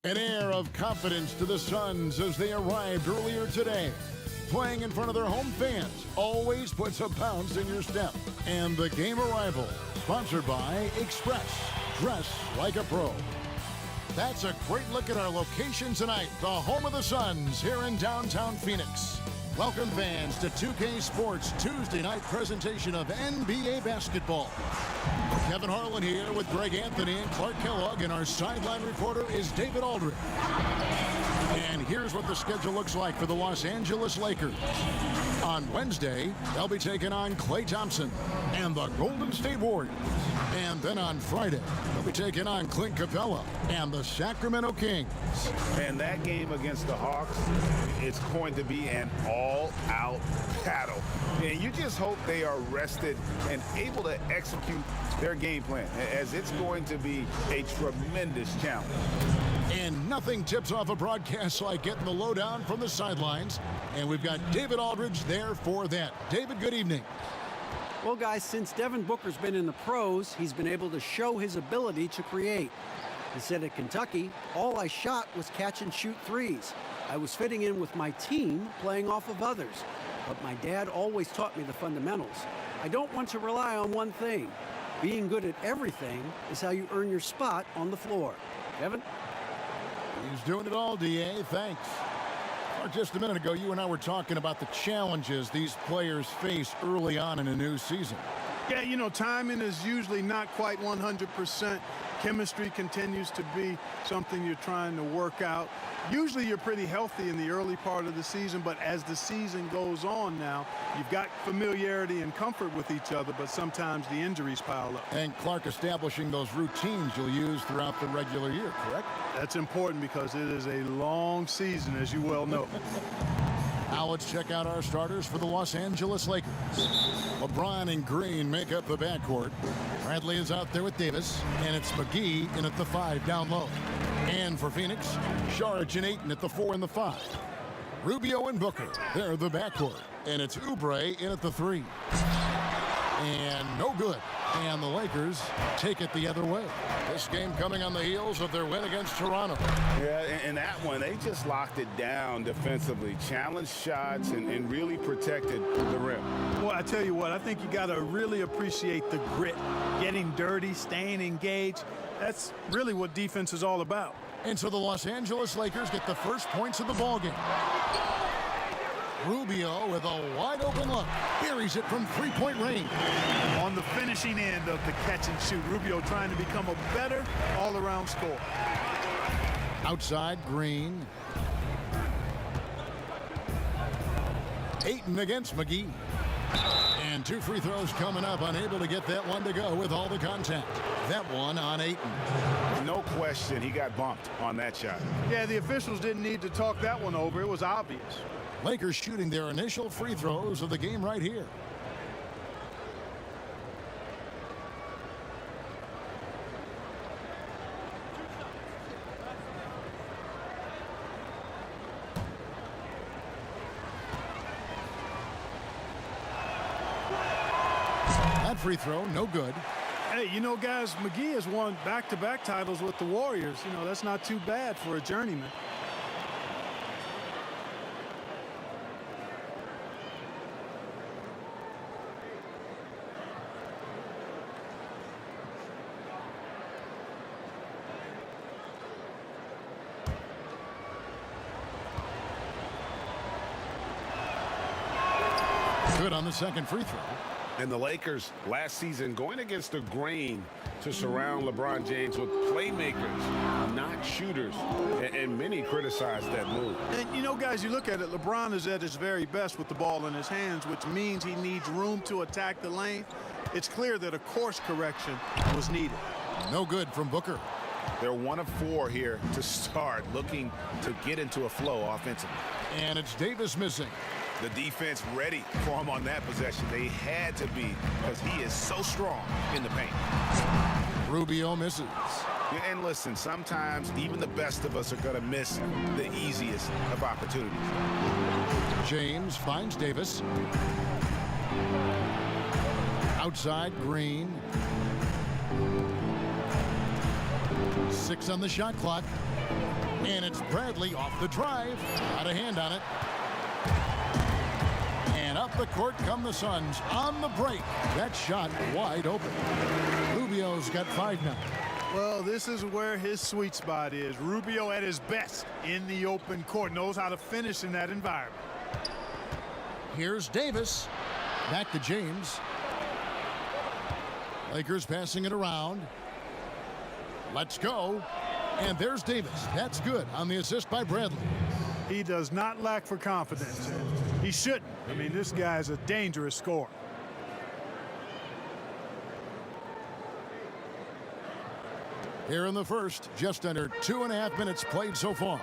An air of confidence to the Suns as they arrived earlier today. Playing in front of their home fans always puts a bounce in your step. And the game arrival, sponsored by Express. Dress like a pro. That's a great look at our location tonight, the home of the Suns here in downtown Phoenix. Welcome fans to 2K Sports Tuesday night presentation of NBA basketball. Kevin Harlan here with Greg Anthony and Clark Kellogg, and our sideline reporter is David Aldridge. And here's what the schedule looks like for the Los Angeles Lakers. On Wednesday, they'll be taking on Klay Thompson and the Golden State Warriors. And then on Friday, they'll be taking on Clint Capella and the Sacramento Kings. And that game against the Hawks, it's going to be an all-out battle. And you just hope they are rested and able to execute their game plan, as it's going to be a tremendous challenge. And nothing tips off a broadcast like getting the lowdown from the sidelines. And we've got David Aldridge there for that. David, good evening. Well, guys, since Devin Booker's been in the pros, he's been able to show his ability to create. He said at Kentucky, all I shot was catch and shoot threes. I was fitting in with my team, playing off of others. But my dad always taught me the fundamentals. I don't want to rely on one thing. Being good at everything is how you earn your spot on the floor. Kevin? He's doing it all, D.A. Thanks. Just a minute ago, you and I were talking about the challenges these players face early on in a new season. Yeah, you know, timing is usually not quite 100%. Chemistry continues to be something you're trying to work out. Usually you're pretty healthy in the early part of the season, but as the season goes on now, you've got familiarity and comfort with each other, but sometimes the injuries pile up. And Clark, establishing those routines you'll use throughout the regular year, correct? That's important because it is a long season, as you well know. Now let's check out our starters for the Los Angeles Lakers. LeBron and Green make up the backcourt. Bradley is out there with Davis, and it's McGee in at the 5 down low. And for Phoenix, Saric and Ayton at the 4 and the 5. Rubio and Booker, they're the backcourt. And it's Oubre in at the 3. And no good. And the Lakers take it the other way. This game coming on the heels of their win against Toronto. Yeah, in that one, they just locked it down defensively, challenged shots, and really protected the rim. Well, I tell you what, I think you got to really appreciate the grit, getting dirty, staying engaged. That's really what defense is all about. And so the Los Angeles Lakers get the first points of the ballgame. Rubio with a wide-open look. Buries it from three-point range. On the finishing end of the catch and shoot, Rubio trying to become a better all-around scorer. Outside, Green. Ayton against McGee. And 2 free throws coming up, unable to get that one to go with all the contact. That one on Ayton. No question, he got bumped on that shot. Yeah, the officials didn't need to talk that one over. It was obvious. Lakers shooting their initial free throws of the game right here. That free throw, no good. Hey, you know, guys, McGee has won back-to-back titles with the Warriors. You know, that's not too bad for a journeyman. Good on the second free throw. And the Lakers last season going against the grain to surround LeBron James with playmakers, not shooters. And many criticized that move. And, you know, guys, you look at it, LeBron is at his very best with the ball in his hands, which means he needs room to attack the lane. It's clear that a course correction was needed. No good from Booker. They're 1 of 4 here to start, looking to get into a flow offensively. And it's Davis missing. The defense ready for him on that possession. They had to be, because he is so strong in the paint. Rubio misses. And listen, sometimes even the best of us are going to miss the easiest of opportunities. James finds Davis. Outside, Green. 6 on the shot clock. And it's Bradley off the drive. Got a hand on it. And up the court come the Suns on the break. That shot wide open. Rubio's got 5 now. Well, this is where his sweet spot is. Rubio at his best in the open court. Knows how to finish in that environment. Here's Davis. Back to James. Lakers passing it around. Let's go. And there's Davis. That's good on the assist by Bradley. He does not lack for confidence. He shouldn't. I mean, this guy's a dangerous scorer. Here in the first, just under 2.5 minutes played so far.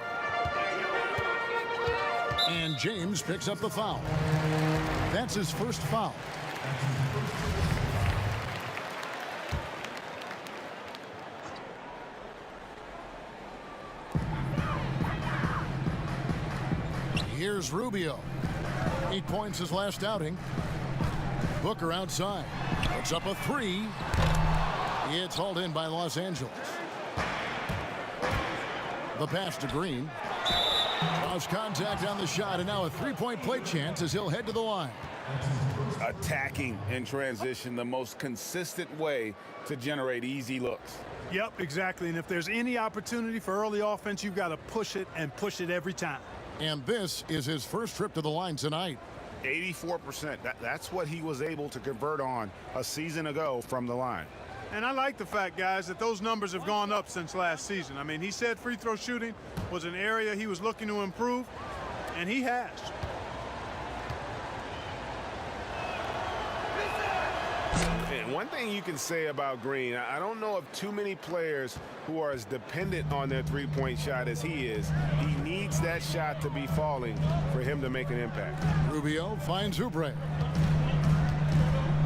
And James picks up the foul. That's his first foul. Here's Rubio. 8 points his last outing. Booker outside. Puts up a 3. It's hauled in by Los Angeles. The pass to Green. Lost contact on the shot, and now a 3-point play chance as he'll head to the line. Attacking in transition, the most consistent way to generate easy looks. Yep, exactly. And if there's any opportunity for early offense, you've got to push it and push it every time. And this is his first trip to the line tonight. 84%. That's what he was able to convert on a season ago from the line. And I like the fact, guys, that those numbers have gone up since last season. I mean, he said free throw shooting was an area he was looking to improve, and he has. And one thing you can say about Green, I don't know of too many players who are as dependent on their three-point shot as he is. He needs that shot to be falling for him to make an impact. Rubio finds Oubre.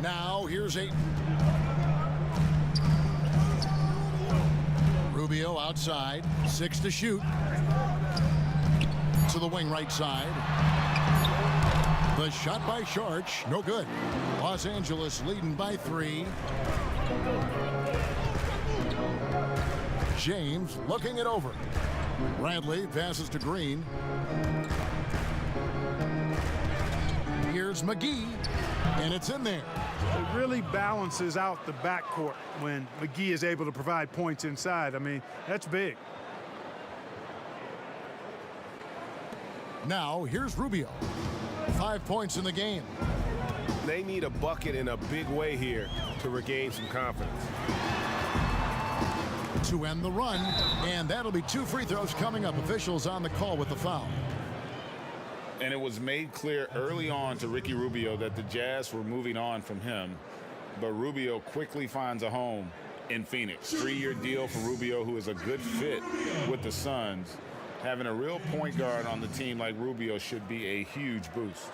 Now here's Ayton. Rubio outside, 6 to shoot. To the wing right side. The shot by Sharch, no good. Los Angeles leading by 3. James looking it over. Bradley passes to Green. Here's McGee, and it's in there. It really balances out the backcourt when McGee is able to provide points inside. I mean, that's big. Now here's Rubio. 5 points in the game. They need a bucket in a big way here to regain some confidence. To end the run, and that'll be 2 free throws coming up. Officials on the call with the foul. And it was made clear early on to Ricky Rubio that the Jazz were moving on from him, but Rubio quickly finds a home in Phoenix. 3-year deal for Rubio, who is a good fit with the Suns. Having a real point guard on the team like Rubio should be a huge boost.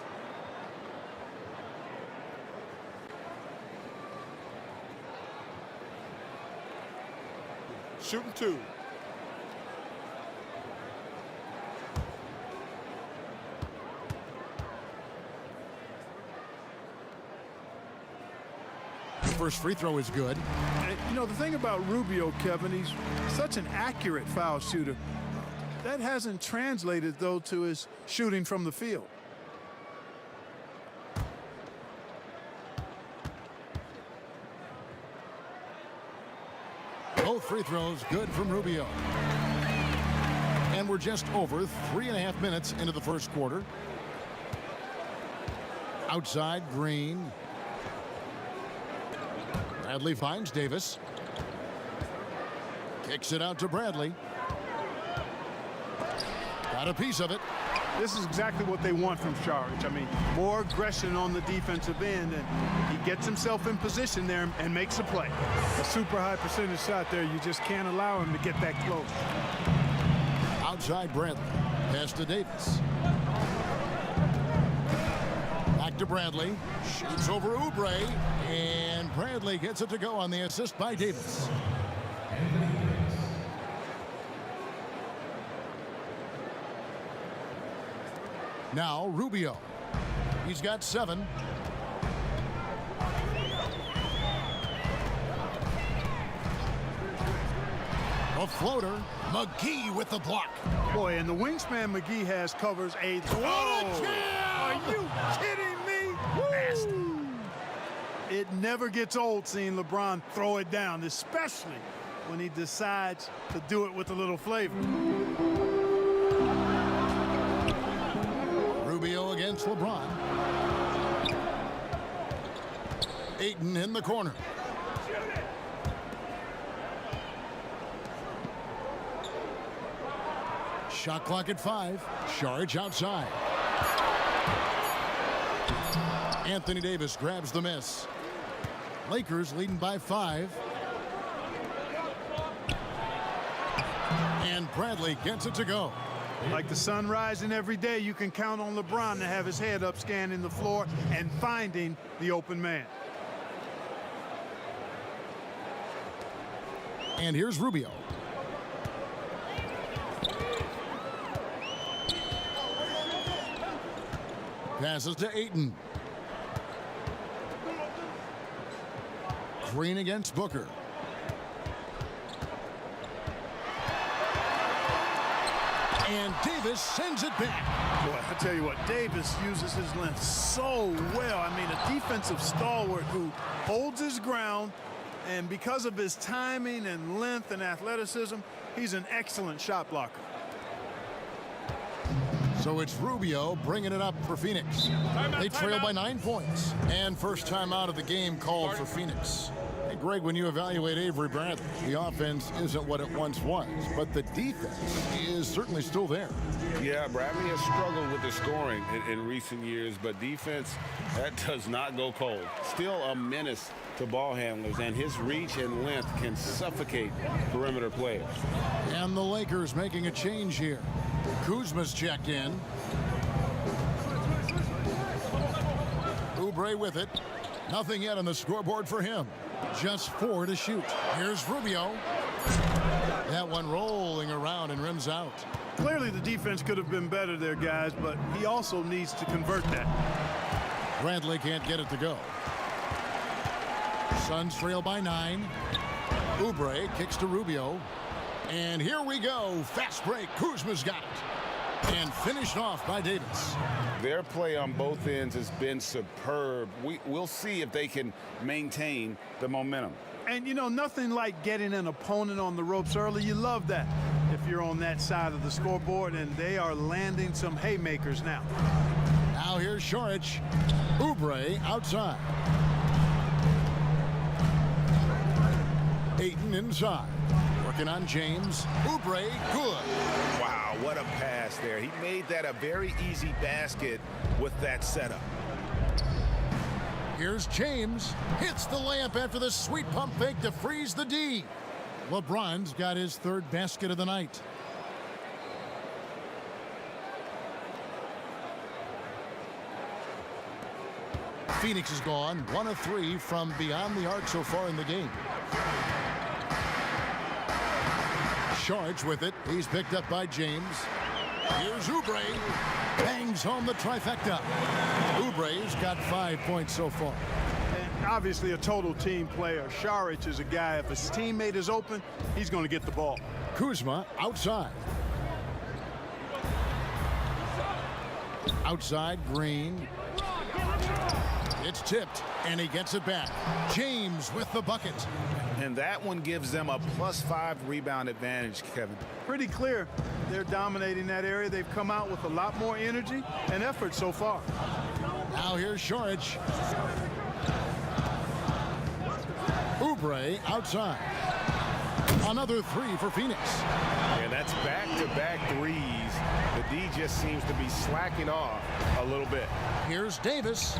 Shooting 2. First free throw is good. And, you know, the thing about Rubio, Kevin, he's such an accurate foul shooter. That hasn't translated, though, to his shooting from the field. Both free throws good from Rubio. And we're just over 3.5 minutes into the first quarter. Outside, Green. Bradley finds Davis. Kicks it out to Bradley. Got a piece of it. This is exactly what they want from Sharch. I mean, more aggression on the defensive end, and he gets himself in position there and makes a play. A super high percentage shot there. You just can't allow him to get that close. Outside Bradley. Pass to Davis. Back to Bradley. Shoots over Oubre. And Bradley gets it to go on the assist by Davis. Now Rubio. He's got 7. A floater. McGee with the block. Boy, and the wingspan McGee has covers a... What a Are jam! you kidding me? Nasty. It never gets old seeing LeBron throw it down, especially when he decides to do it with a little flavor. Rubio against LeBron. Ayton in the corner. Shot clock at 5. Saric outside. Anthony Davis grabs the miss. Lakers leading by 5. And Bradley gets it to go. Like the sun rising every day, you can count on LeBron to have his head up scanning the floor and finding the open man. And here's Rubio. Passes to Ayton. Green against Booker. And Davis sends it back. Boy, I tell you what, Davis uses his length so well. I mean, a defensive stalwart who holds his ground, and because of his timing and length and athleticism, he's an excellent shot blocker. So it's Rubio bringing it up for Phoenix. They trail by 9 points. And first time out of the game called for Phoenix. Hey, Greg, when you evaluate Avery Bradley, the offense isn't what it once was, but the defense is certainly still there. Yeah, Bradley has struggled with the scoring in recent years, but defense, that does not go cold. Still a menace to ball handlers, and his reach and length can suffocate perimeter players. And the Lakers making a change here. Kuzma's checked in. Oubre with it. Nothing yet on the scoreboard for him. Just 4 to shoot. Here's Rubio. That one rolling around and rims out. Clearly the defense could have been better there, guys, but he also needs to convert that. Bradley can't get it to go. Suns trail by 9. Oubre kicks to Rubio. And here we go. Fast break. Kuzma's got it. And finished off by Davis. Their play on both ends has been superb. We'll see if they can maintain the momentum. And, you know, nothing like getting an opponent on the ropes early. You love that if you're on that side of the scoreboard, and they are landing some haymakers now. Now here's Saric. Oubre outside. Ayton inside. Working on James. Oubre, good. Wow, what a pass there. He made that a very easy basket with that setup. Here's James. Hits the layup after the sweet pump fake to freeze the D. LeBron's got his 3rd basket of the night. Phoenix is gone. 1 of 3 from beyond the arc so far in the game. Saric with it. He's picked up by James. Here's Oubre. Bangs home the trifecta. Oubre's got 5 points so far. And obviously a total team player. Saric is a guy, if his teammate is open, he's going to get the ball. Kuzma outside. Outside, Green. It's tipped, and he gets it back. James with the bucket. And that one gives them a +5 rebound advantage, Kevin. Pretty clear they're dominating that area. They've come out with a lot more energy and effort so far. Now here's Saric. Oubre outside. Another 3 for Phoenix. And that's back-to-back threes. The D just seems to be slacking off a little bit. Here's Davis.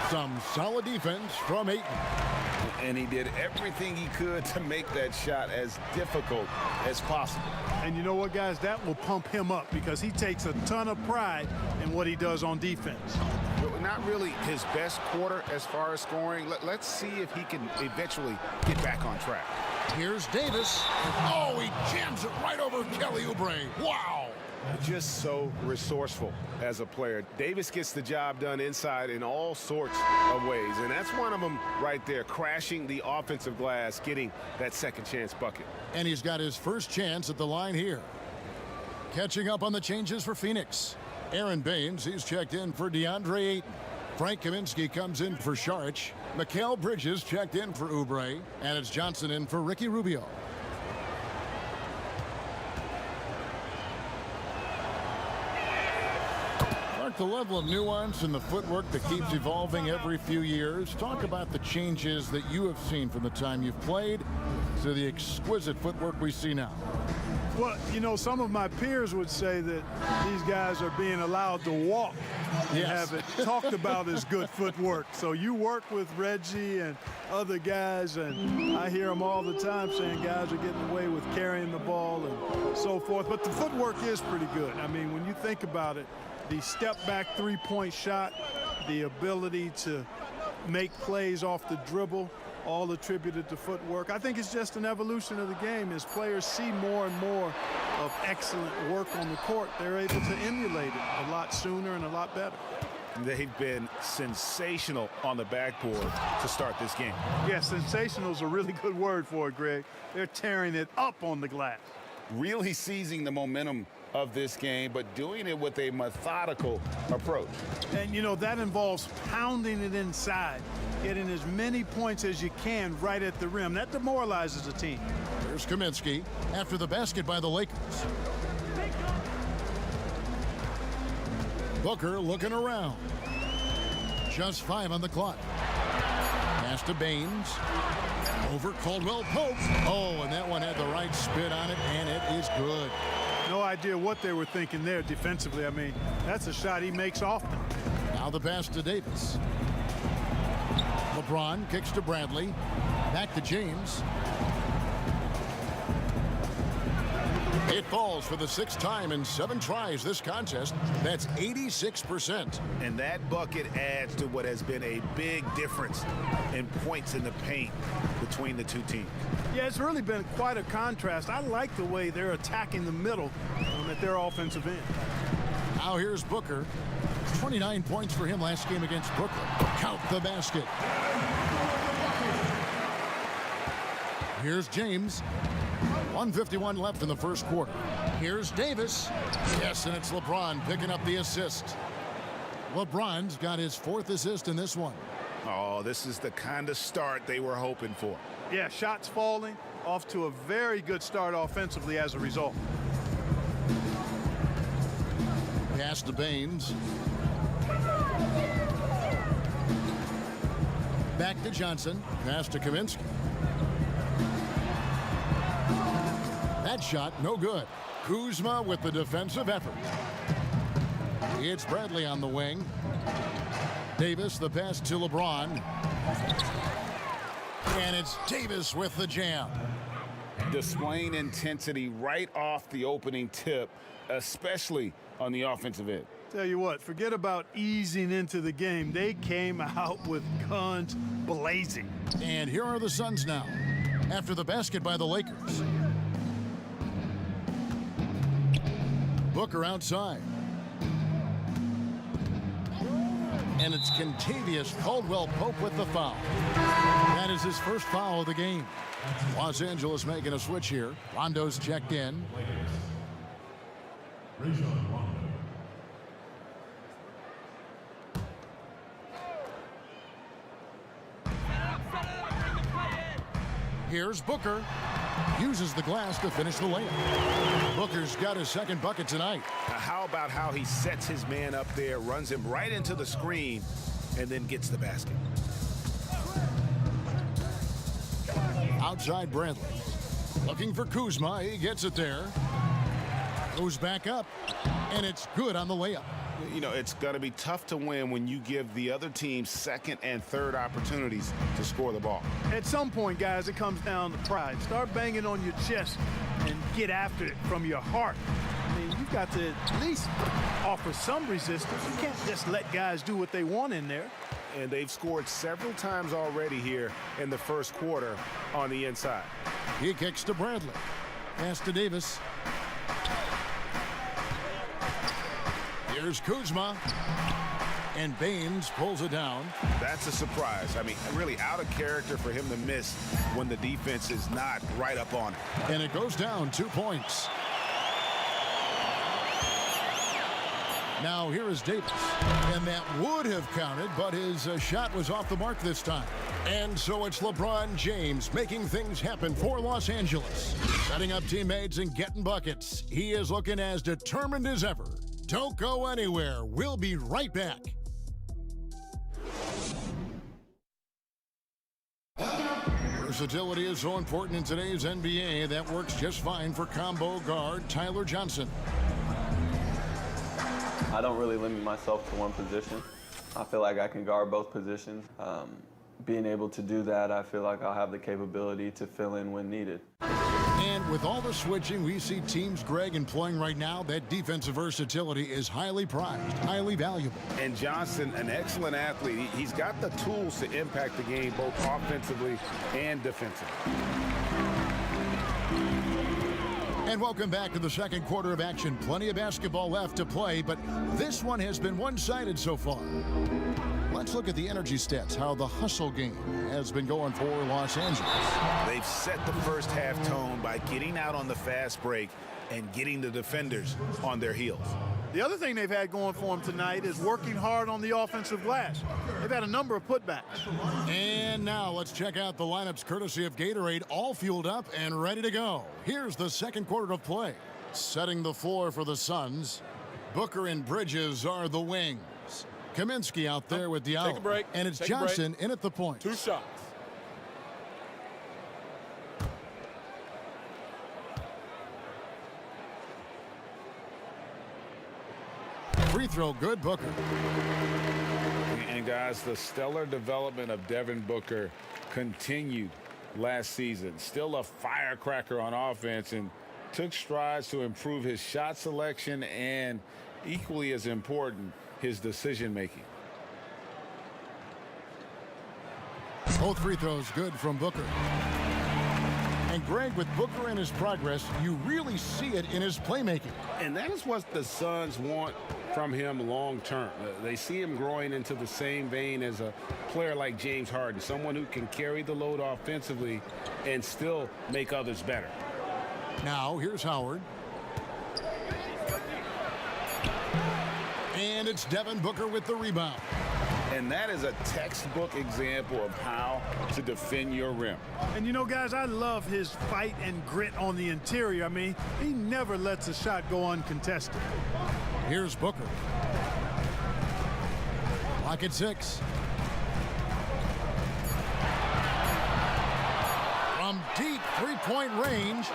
Some solid defense from Ayton. And he did everything he could to make that shot as difficult as possible. And you know what, guys? That will pump him up because he takes a ton of pride in what he does on defense. Not really his best quarter as far as scoring. Let's see if he can eventually get back on track. Here's Davis. Oh, he jams it right over Kelly Oubre. Wow. Just so resourceful as a player. Davis gets the job done inside in all sorts of ways, and that's one of them right there, crashing the offensive glass, getting that second chance bucket. And he's got his first chance at the line here. Catching up on the changes for Phoenix. Aaron Baines, he's checked in for DeAndre Ayton. Frank Kaminsky comes in for Saric. Mikal Bridges checked in for Oubre. And it's Johnson in for Ricky Rubio. The level of nuance in the footwork that keeps evolving every few years. Talk about the changes that you have seen from the time you've played to the exquisite footwork we see now. Well, you know, some of my peers would say that these guys are being allowed to walk and have it talked about as good footwork. So you work with Reggie and other guys, and I hear them all the time saying guys are getting away with carrying the ball and so forth. But the footwork is pretty good. I mean, when you think about it, the step-back three-point shot, the ability to make plays off the dribble, all attributed to footwork. I think it's just an evolution of the game. As players see more and more of excellent work on the court, they're able to emulate it a lot sooner and a lot better. They've been sensational on the backboard to start this game. Yeah, sensational is a really good word for it, Greg. They're tearing it up on the glass. Really seizing the momentum of this game, but doing it with a methodical approach. And, you know, that involves pounding it inside, getting as many points as you can right at the rim. That demoralizes a team. There's Kaminsky after the basket by the Lakers. Booker looking around. Just 5 on the clock. Pass to Baines. Over Caldwell Pope. Oh, and that one had the right spin on it, and it is good. No idea what they were thinking there defensively. I mean, that's a shot he makes often. Now the pass to Davis. LeBron kicks to Bradley. Back to James. It falls for the 6th time in 7 tries this contest. That's 86%. And that bucket adds to what has been a big difference in points in the paint between the two teams. Yeah, it's really been quite a contrast. I like the way they're attacking the middle at their offensive end. Now here's Booker. 29 points for him last game against Brooklyn. Count the basket. Here's James. 1:51 left in the first quarter. Here's Davis. Yes, and it's LeBron picking up the assist. LeBron's got his 4th assist in this one. Oh, this is the kind of start they were hoping for. Yeah, shots falling, off to a very good start offensively as a result. Pass to Baines. Back to Johnson. Pass to Kaminsky. That shot, no good. Kuzma with the defensive effort. It's Bradley on the wing. Davis, the pass to LeBron. And it's Davis with the jam. Displaying intensity right off the opening tip, especially on the offensive end. Tell you what, forget about easing into the game. They came out with guns blazing. And here are the Suns now, after the basket by the Lakers. Booker outside. And it's Kentavious Caldwell-Pope with the foul. That is his first foul of the game. Los Angeles making a switch here. Rondo's checked in. Here's Booker. Uses the glass to finish the layup. Booker's got his 2nd bucket tonight. How about how he sets his man up there, runs him right into the screen, and then gets the basket. Outside Bradley. Looking for Kuzma. He gets it there. Goes back up. And it's good on the layup. You know, it's going to be tough to win when you give the other team 2nd and 3rd opportunities to score the ball. At some point, guys, it comes down to pride. Start banging on your chest and get after it from your heart. I mean, you've got to at least offer some resistance. You can't just let guys do what they want in there. And they've scored several times already here in the first quarter on the inside. He kicks to Bradley. Pass to Davis. Here's Kuzma. And Baines pulls it down. That's a surprise. I mean, really out of character for him to miss when the defense is not right up on it. And it goes down 2 points. Now here is Davis. And that would have counted, but his shot was off the mark this time. And so it's LeBron James making things happen for Los Angeles. Setting up teammates and getting buckets. He is looking as determined as ever. Don't go anywhere. We'll be right back. Versatility is so important in today's NBA. That works just fine for combo guard Tyler Johnson. I don't really limit myself to one position. I feel like I can guard both positions. Being able to do that, I feel like I'll have the capability to fill in when needed. And with all the switching we see teams, Greg, employing right now, that defensive versatility is highly prized, highly valuable. And Johnson, an excellent athlete. He's got the tools to impact the game both offensively and defensively. And welcome back to the second quarter of action. Plenty of basketball left to play, but this one has been one-sided so far. Let's look at the energy stats, how the hustle game has been going for Los Angeles. They've set the first half tone by getting out on the fast break and getting the defenders on their heels. The other thing they've had going for them tonight is working hard on the offensive glass. They've had a number of putbacks. And now let's check out the lineups courtesy of Gatorade, all fueled up and ready to go. Here's the second quarter of play. Setting the floor for the Suns. Booker and Bridges are the wings. Kaminsky out there with the out. Take a break. And it's Take Johnson in at the point. 2 shots. Free throw good, Booker. And guys, the stellar development of Devin Booker continued last season. Still a firecracker on offense and took strides to improve his shot selection and, equally as important, his decision making. Both free throws good from Booker. And Greg, with Booker and his progress, you really see it in his playmaking. And that is what the Suns want from him long term. They see him growing into the same vein as a player like James Harden, someone who can carry the load offensively and still make others better. Now, here's Howard. And it's Devin Booker with the rebound. And that is a textbook example of how to defend your rim. And you know, guys, I love his fight and grit on the interior. I mean, he never lets a shot go uncontested. Here's Booker. Lock at 6. From deep three-point range,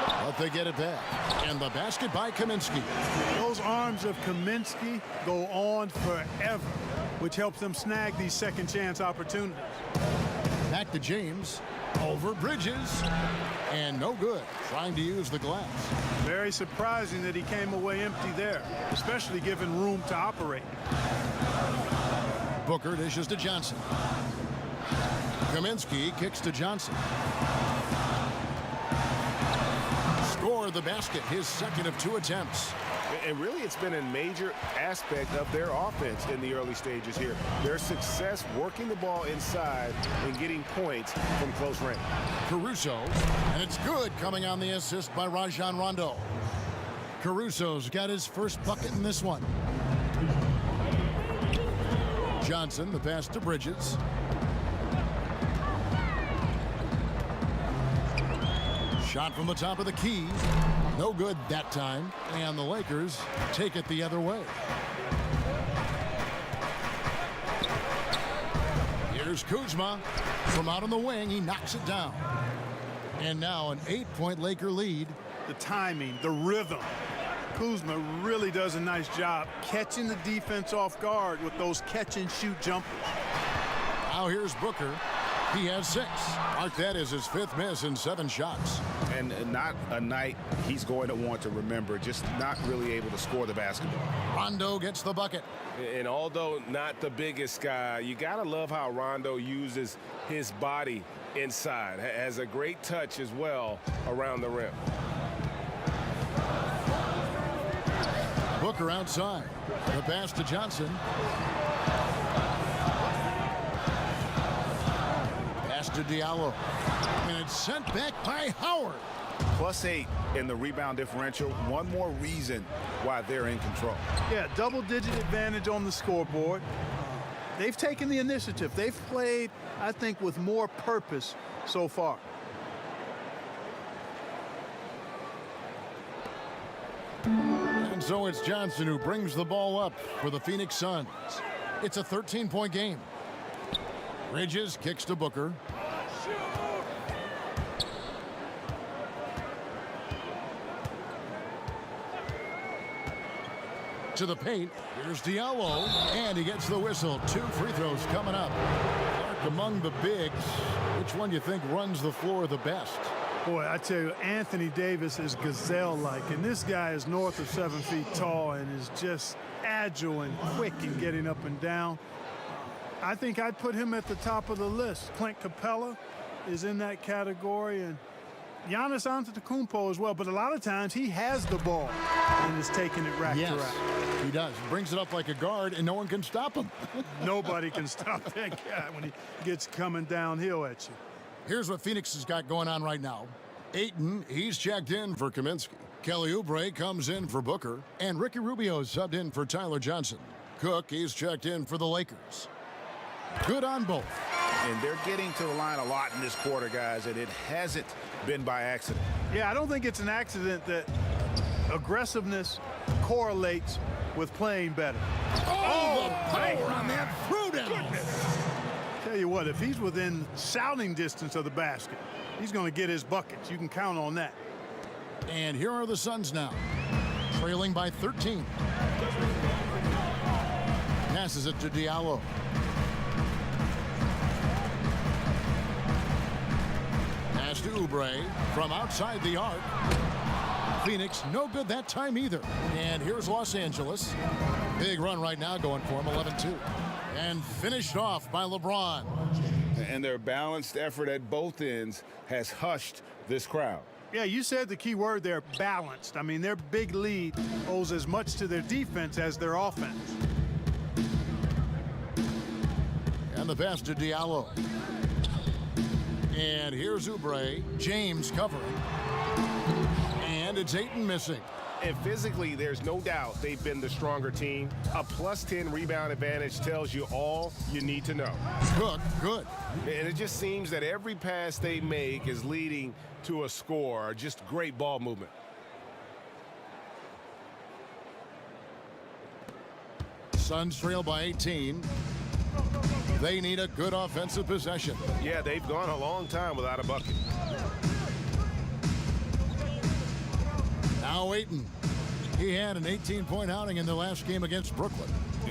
but they get it back. And the basket by Kaminsky. Those arms of Kaminsky go on forever, which helps them snag these second chance opportunities. Back to James. Over Bridges. And no good. Trying to use the glass. Very surprising that he came away empty there, especially given room to operate. Booker dishes to Johnson. Kaminsky kicks to Johnson. Score the basket, his second of 2 attempts. And really, it's been a major aspect of their offense in the early stages here. Their success working the ball inside and getting points from close range. Caruso, and it's good coming on the assist by Rajon Rondo. Caruso's got his first bucket in this one. Johnson, the pass to Bridges. Shot from the top of the key. No good that time. And the Lakers take it the other way. Here's Kuzma. From out on the wing, he knocks it down. And now an 8-point Laker lead. The timing, the rhythm. Kuzma really does a nice job catching the defense off guard with those catch-and-shoot jumpers. Now here's Booker. He has 6. Mark that as his 5th miss in 7 shots. And not a night he's going to want to remember, just not really able to score the basketball. Rondo gets the bucket. And although not the biggest guy, you got to love how Rondo uses his body inside. Has a great touch as well around the rim. Booker outside. The pass to Johnson. Pass to Diallo. And it's sent back by Howard. +8 in the rebound differential. One more reason why they're in control. Yeah, double-digit advantage on the scoreboard. They've taken the initiative. They've played, I think, with more purpose so far. And so it's Johnson who brings the ball up for the Phoenix Suns. It's a 13-point game. Bridges kicks to Booker. To the paint. Here's Diallo, and he gets the whistle. 2 free throws coming up. Clark among the bigs. Which one do you think runs the floor the best? Boy, I tell you, Anthony Davis is gazelle-like, and this guy is north of 7 feet tall and is just agile and quick in getting up and down. I think I'd put him at the top of the list. Clint Capella is in that category, and Giannis Antetokounmpo as well, but a lot of times he has the ball and is taking it rack to rack. He does. Brings it up like a guard, and no one can stop him. Nobody can stop that guy when he gets coming downhill at you. Here's what Phoenix has got going on right now. Ayton, he's checked in for Kaminsky. Kelly Oubre comes in for Booker, and Ricky Rubio's subbed in for Tyler Johnson. Cook, he's checked in for the Lakers. Good on both. And they're getting to the line a lot in this quarter, guys, and it hasn't been by accident. Yeah, I don't think it's an accident that aggressiveness correlates with playing better. Oh, the power on that throwdown. Tell you what, if he's within shouting distance of the basket, he's going to get his buckets. You can count on that. And here are the Suns now, trailing by 13. Passes it to Diallo. Pass to Oubre from outside the arc. Phoenix, no good that time either. And here's Los Angeles. Big run right now going for him, 11-2. And finished off by LeBron. And their balanced effort at both ends has hushed this crowd. Yeah, you said the key word there, balanced. I mean, their big lead owes as much to their defense as their offense. And the pass to Diallo. And here's Oubre. James covering. And it's Ayton missing. And physically, there's no doubt they've been the stronger team. A +10 rebound advantage tells you all you need to know. Cook, good. And it just seems that every pass they make is leading to a score. Just great ball movement. Suns trail by 18. They need a good offensive possession. Yeah, they've gone a long time without a bucket. Now Ayton. He had an 18-point outing in the last game against Brooklyn.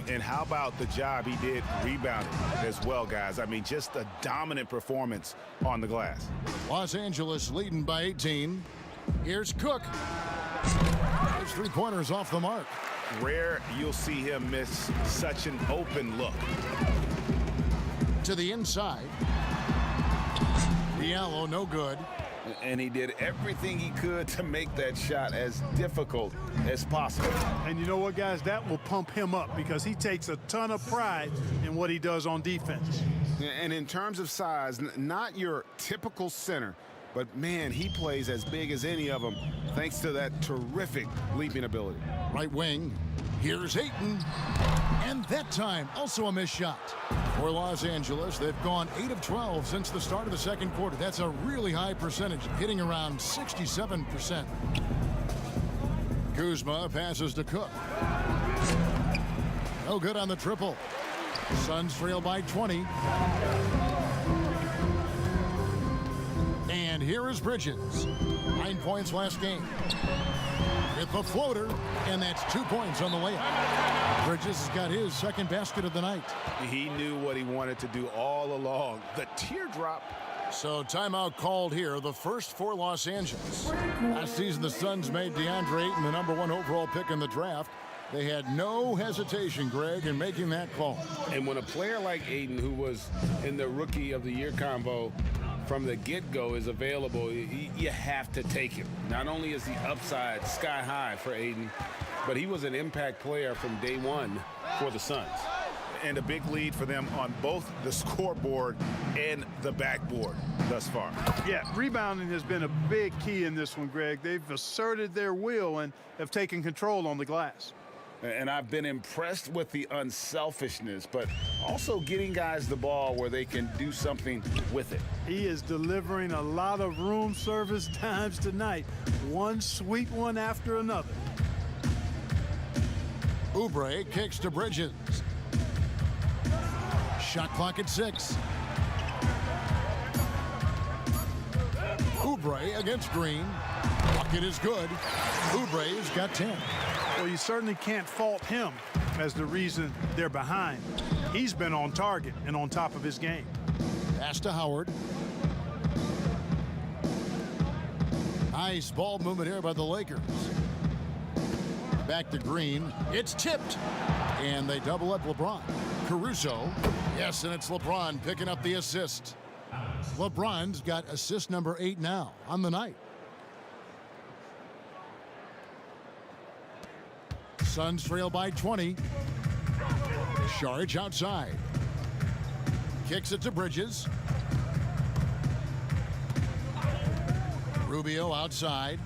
And how about the job he did rebounding as well, guys? I mean, just a dominant performance on the glass. Los Angeles leading by 18. Here's Cook. His 3-pointers off the mark. Rare you'll see him miss such an open look. To the inside. Diallo, no good. And he did everything he could to make that shot as difficult as possible. And you know what, guys? That will pump him up because he takes a ton of pride in what he does on defense. And in terms of size, not your typical center, but man, he plays as big as any of them thanks to that terrific leaping ability. Right wing. Here's Ayton. And that time, also a missed shot. For Los Angeles, they've gone 8 of 12 since the start of the second quarter. That's a really high percentage, hitting around 67%. Kuzma passes to Cook. No good on the triple. Suns trail by 20. And here is Bridges. 9 points last game. With the floater, and that's 2 points on the layup. Bridges has got his second basket of the night. He knew what he wanted to do all along. The teardrop. So timeout called here, the first for Los Angeles. Last season, the Suns made DeAndre Ayton the #1 overall pick in the draft. They had no hesitation, Greg, in making that call. And when a player like Ayton, who was in the Rookie of the Year combo, from the get-go is available, you have to take him. Not only is the upside sky high for Aiden, but he was an impact player from day one for the Suns. And a big lead for them on both the scoreboard and the backboard thus far. Yeah, rebounding has been a big key in this one, Greg. They've asserted their will and have taken control on the glass. And I've been impressed with the unselfishness, but also getting guys the ball where they can do something with it. He is delivering a lot of room service times tonight. One sweet one after another. Oubre kicks to Bridges. Shot clock at 6. Oubre against Green. Bucket is good. Oubre's got 10. Well, you certainly can't fault him as the reason they're behind. He's been on target and on top of his game. Pass to Howard. Nice ball movement here by the Lakers. Back to Green. It's tipped. And they double up LeBron. Caruso. Yes, and it's LeBron picking up the assist. LeBron's got assist number 8 now on the night. Suns trail by 20. Saric outside. Kicks it to Bridges. Rubio outside.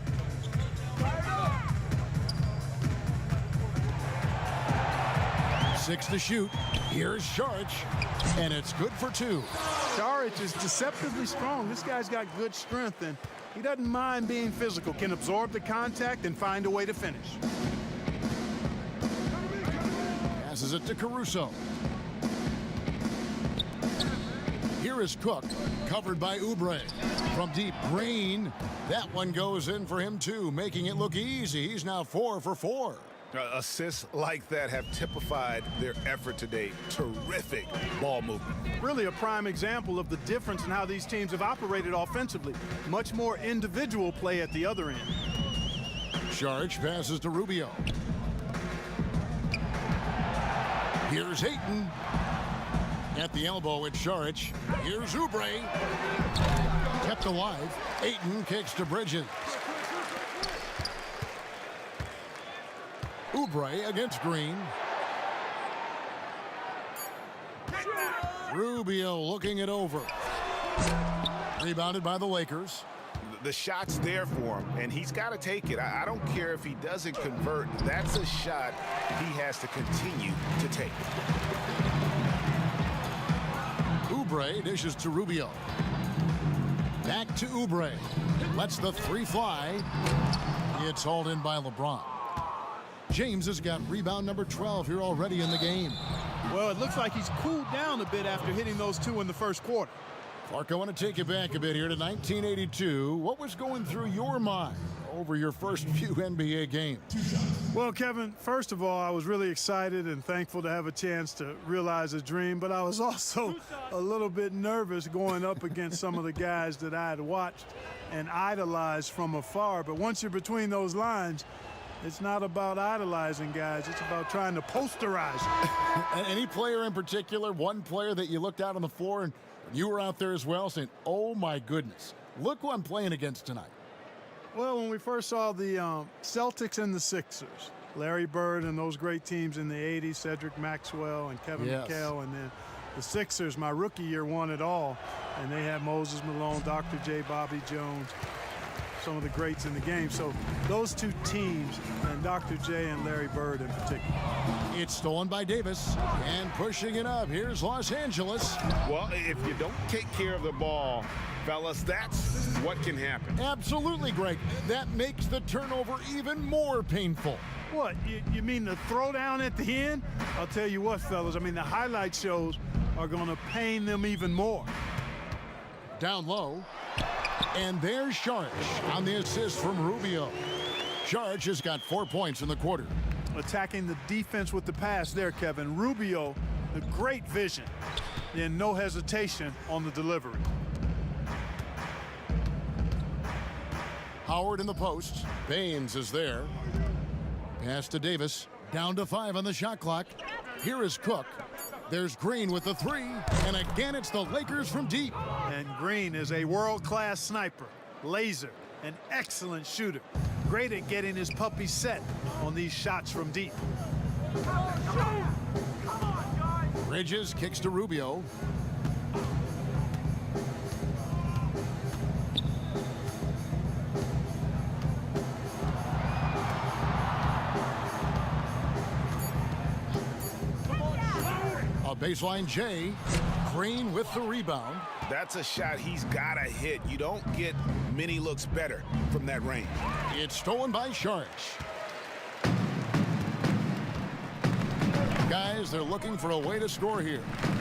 Six to shoot. Here's Saric, and it's good for 2. Saric is deceptively strong. This guy's got good strength, and he doesn't mind being physical, can absorb the contact and find a way to finish. Passes it to Caruso. Here is Cook, covered by Oubre. From deep, Green. That one goes in for him, too, making it look easy. He's now 4 for 4. Assists like that have typified their effort today. Terrific ball movement. Really a prime example of the difference in how these teams have operated offensively. Much more individual play at the other end. Saric passes to Rubio. Here's Ayton. At the elbow, it's Saric. Here's Oubre. Kept alive. Ayton kicks to Bridges. Oubre against Green. Rubio looking it over. Rebounded by the Lakers. The shot's there for him, and he's got to take it. I don't care if he doesn't convert. That's a shot he has to continue to take. Oubre dishes to Rubio. Back to Oubre. Lets the 3 fly. It's hauled in by LeBron. James has got rebound number 12 here already in the game. Well, it looks like he's cooled down a bit after hitting those 2 in the first quarter. Clark, I want to take you back a bit here to 1982. What was going through your mind over your first few NBA games? Well, Kevin, first of all, I was really excited and thankful to have a chance to realize a dream, but I was also a little bit nervous going up against some of the guys that I had watched and idolized from afar. But once you're between those lines, it's not about idolizing guys. It's about trying to posterize them. Any player in particular, one player that you looked out on the floor and you were out there as well saying, oh, my goodness, look who I'm playing against tonight? Well, when we first saw the Celtics and the Sixers, Larry Bird and those great teams in the 80s, Cedric Maxwell and Kevin McHale, and then the Sixers, my rookie year, won it all. And they had Moses Malone, Dr. J, Bobby Jones, some of the greats in the game. So those 2 teams, and Dr. J and Larry Bird in particular. It's stolen by Davis, and pushing it up. Here's Los Angeles. Well, if you don't take care of the ball, fellas, that's what can happen. Absolutely, Greg. That makes the turnover even more painful. What, you mean the throwdown at the end? I'll tell you what, fellas, I mean, the highlight shows are going to pain them even more. Down low. And there's Saric on the assist from Rubio. Saric has got 4 points in the quarter. Attacking the defense with the pass there, Kevin. Rubio, the great vision, and no hesitation on the delivery. Howard in the post. Baines is there. Pass to Davis. Down to 5 on the shot clock. Here is Cook. There's Green with the 3. And again, it's the Lakers from deep. And Green is a world-class sniper, laser, an excellent shooter. Great at getting his puppy set on these shots from deep. Bridges kicks to Rubio. A baseline J. Green with the rebound. That's a shot he's got to hit. You don't get many looks better from that range. It's stolen by Sharch. Guys, they're looking for a way to score here.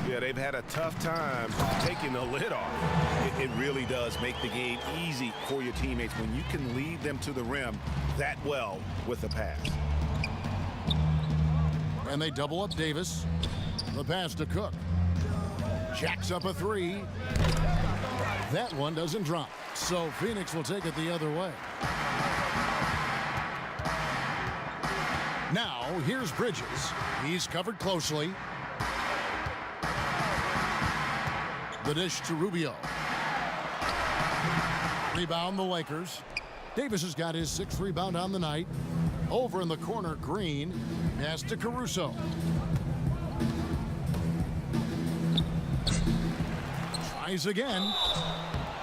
Yeah, they've had a tough time taking the lid off. It really does make the game easy for your teammates when you can lead them to the rim that well with a pass. And they double up Davis. The pass to Cook. Jacks up a three. That one doesn't drop. So Phoenix will take it the other way. Now, here's Bridges. He's covered closely. The dish to Rubio. Rebound the Lakers. Davis has got his 6th rebound on the night. Over in the corner, Green. Pass to Caruso. Tries again.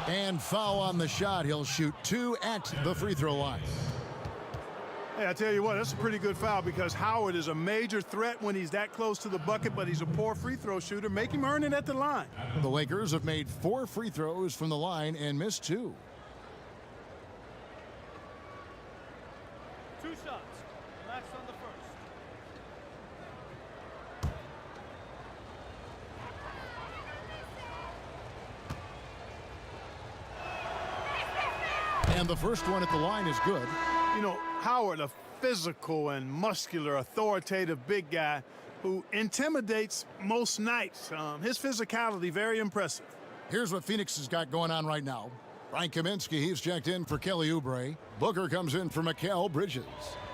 And foul on the shot. He'll shoot 2 at the free throw line. Hey, I tell you what, that's a pretty good foul because Howard is a major threat when he's that close to the bucket, but he's a poor free throw shooter. Make him earn it at the line. The Lakers have made 4 free throws from the line and missed 2. 2 shots. Last on the first. And the first one at the line is good. You know, Howard, a physical and muscular, authoritative big guy who intimidates most nights. His physicality, very impressive. Here's what Phoenix has got going on right now. Brian Kaminsky, he's checked in for Kelly Oubre. Booker comes in for Mikal Bridges.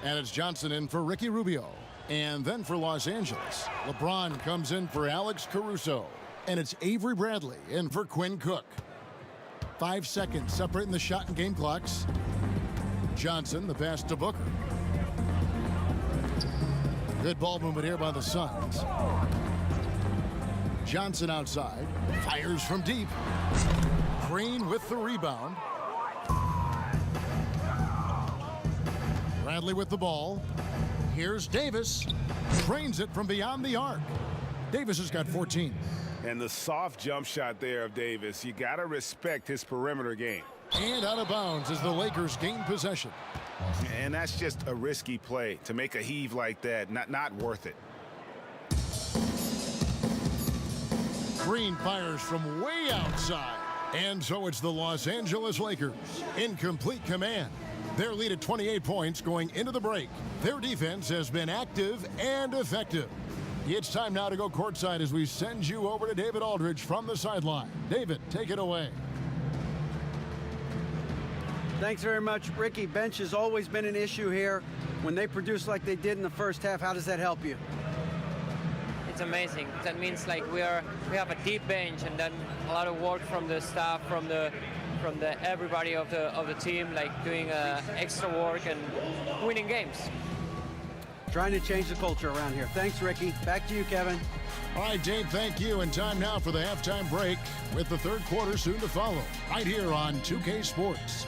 And it's Johnson in for Ricky Rubio. And then for Los Angeles, LeBron comes in for Alex Caruso. And it's Avery Bradley in for Quinn Cook. 5 seconds separating the shot and game clocks. Johnson, the pass to Booker. Good ball movement here by the Suns. Johnson outside. Fires from deep. Green with the rebound. Bradley with the ball. Here's Davis. Drains it from beyond the arc. Davis has got 14. And the soft jump shot there of Davis. You got to respect his perimeter game. And out of bounds as the Lakers gain possession. And that's just a risky play to make a heave like that. Not worth it. Green fires from way outside. And so it's the Los Angeles Lakers in complete command. Their lead at 28 points going into the break. Their defense has been active and effective. It's time now to go courtside as we send you over to David Aldridge from the sideline. David, take it away. Thanks very much, Ricky. Bench has always been an issue here. When they produce like they did in the first half, how does that help you? It's amazing. That means like we have a deep bench, and then a lot of work from the staff, from the everybody of the team, like doing extra work and winning games. Trying to change the culture around here. Thanks, Ricky. Back to you, Kevin. All right, Dave, thank you. And time now for the halftime break with the third quarter soon to follow right here on 2K Sports.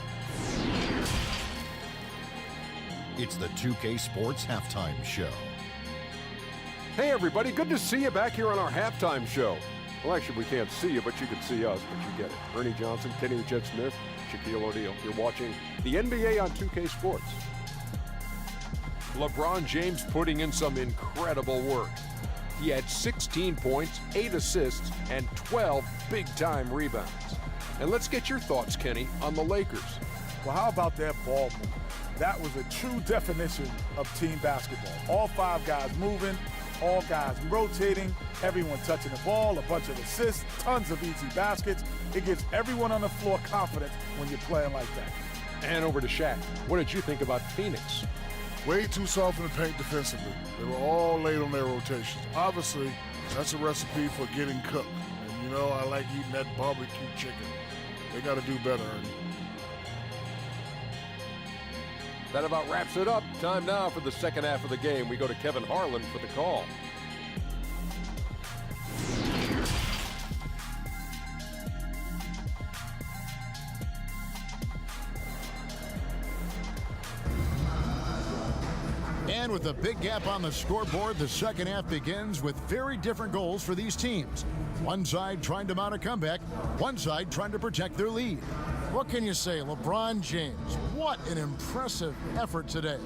It's the 2K Sports Halftime Show. Hey everybody, good to see you back here on our halftime show. Well, actually, we can't see you, but you can see us, but you get it. Ernie Johnson, Kenny Jet Smith, Shaquille O'Neal. You're watching the NBA on 2K Sports. LeBron James putting in some incredible work. He had 16 points, 8 assists, and 12 big-time rebounds. And let's get your thoughts, Kenny, on the Lakers. Well, how about that ball movement? That was a true definition of team basketball. All 5 guys moving, all guys rotating, everyone touching the ball, a bunch of assists, tons of easy baskets. It gives everyone on the floor confidence when you're playing like that. And over to Shaq. What did you think about Phoenix? Way too soft in the paint defensively. They were all late on their rotations. Obviously, that's a recipe for getting cooked. And, You know, I like eating that barbecue chicken. They got to do better, Ernie. That about wraps it up. Time now for the second half of the game. We go to Kevin Harlan for the call. And with a big gap on the scoreboard, the second half begins with very different goals for these teams. One side trying to mount a comeback, one side trying to protect their lead. What can you say, LeBron James? What an impressive effort today.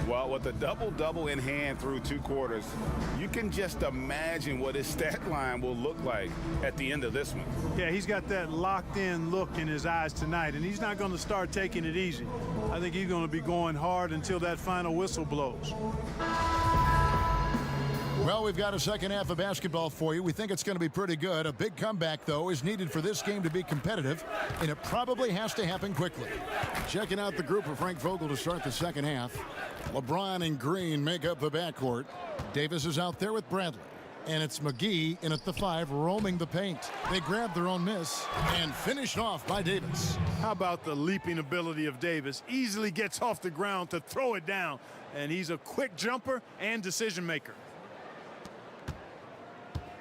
Well, with a double-double in hand through 2 quarters, you can just imagine what his stat line will look like at the end of this one. Yeah, he's got that locked-in look in his eyes tonight, and he's not going to start taking it easy. I think he's going to be going hard until that final whistle blows. Well, we've got a second half of basketball for you. We think it's going to be pretty good. A big comeback, though, is needed for this game to be competitive, and it probably has to happen quickly. Checking out the group of Frank Vogel to start the second half. LeBron and Green make up the backcourt. Davis is out there with Bradley. And it's McGee in at the 5 roaming the paint. They grab their own miss and finished off by Davis. How about the leaping ability of Davis? Easily gets off the ground to throw it down. And he's a quick jumper and decision maker.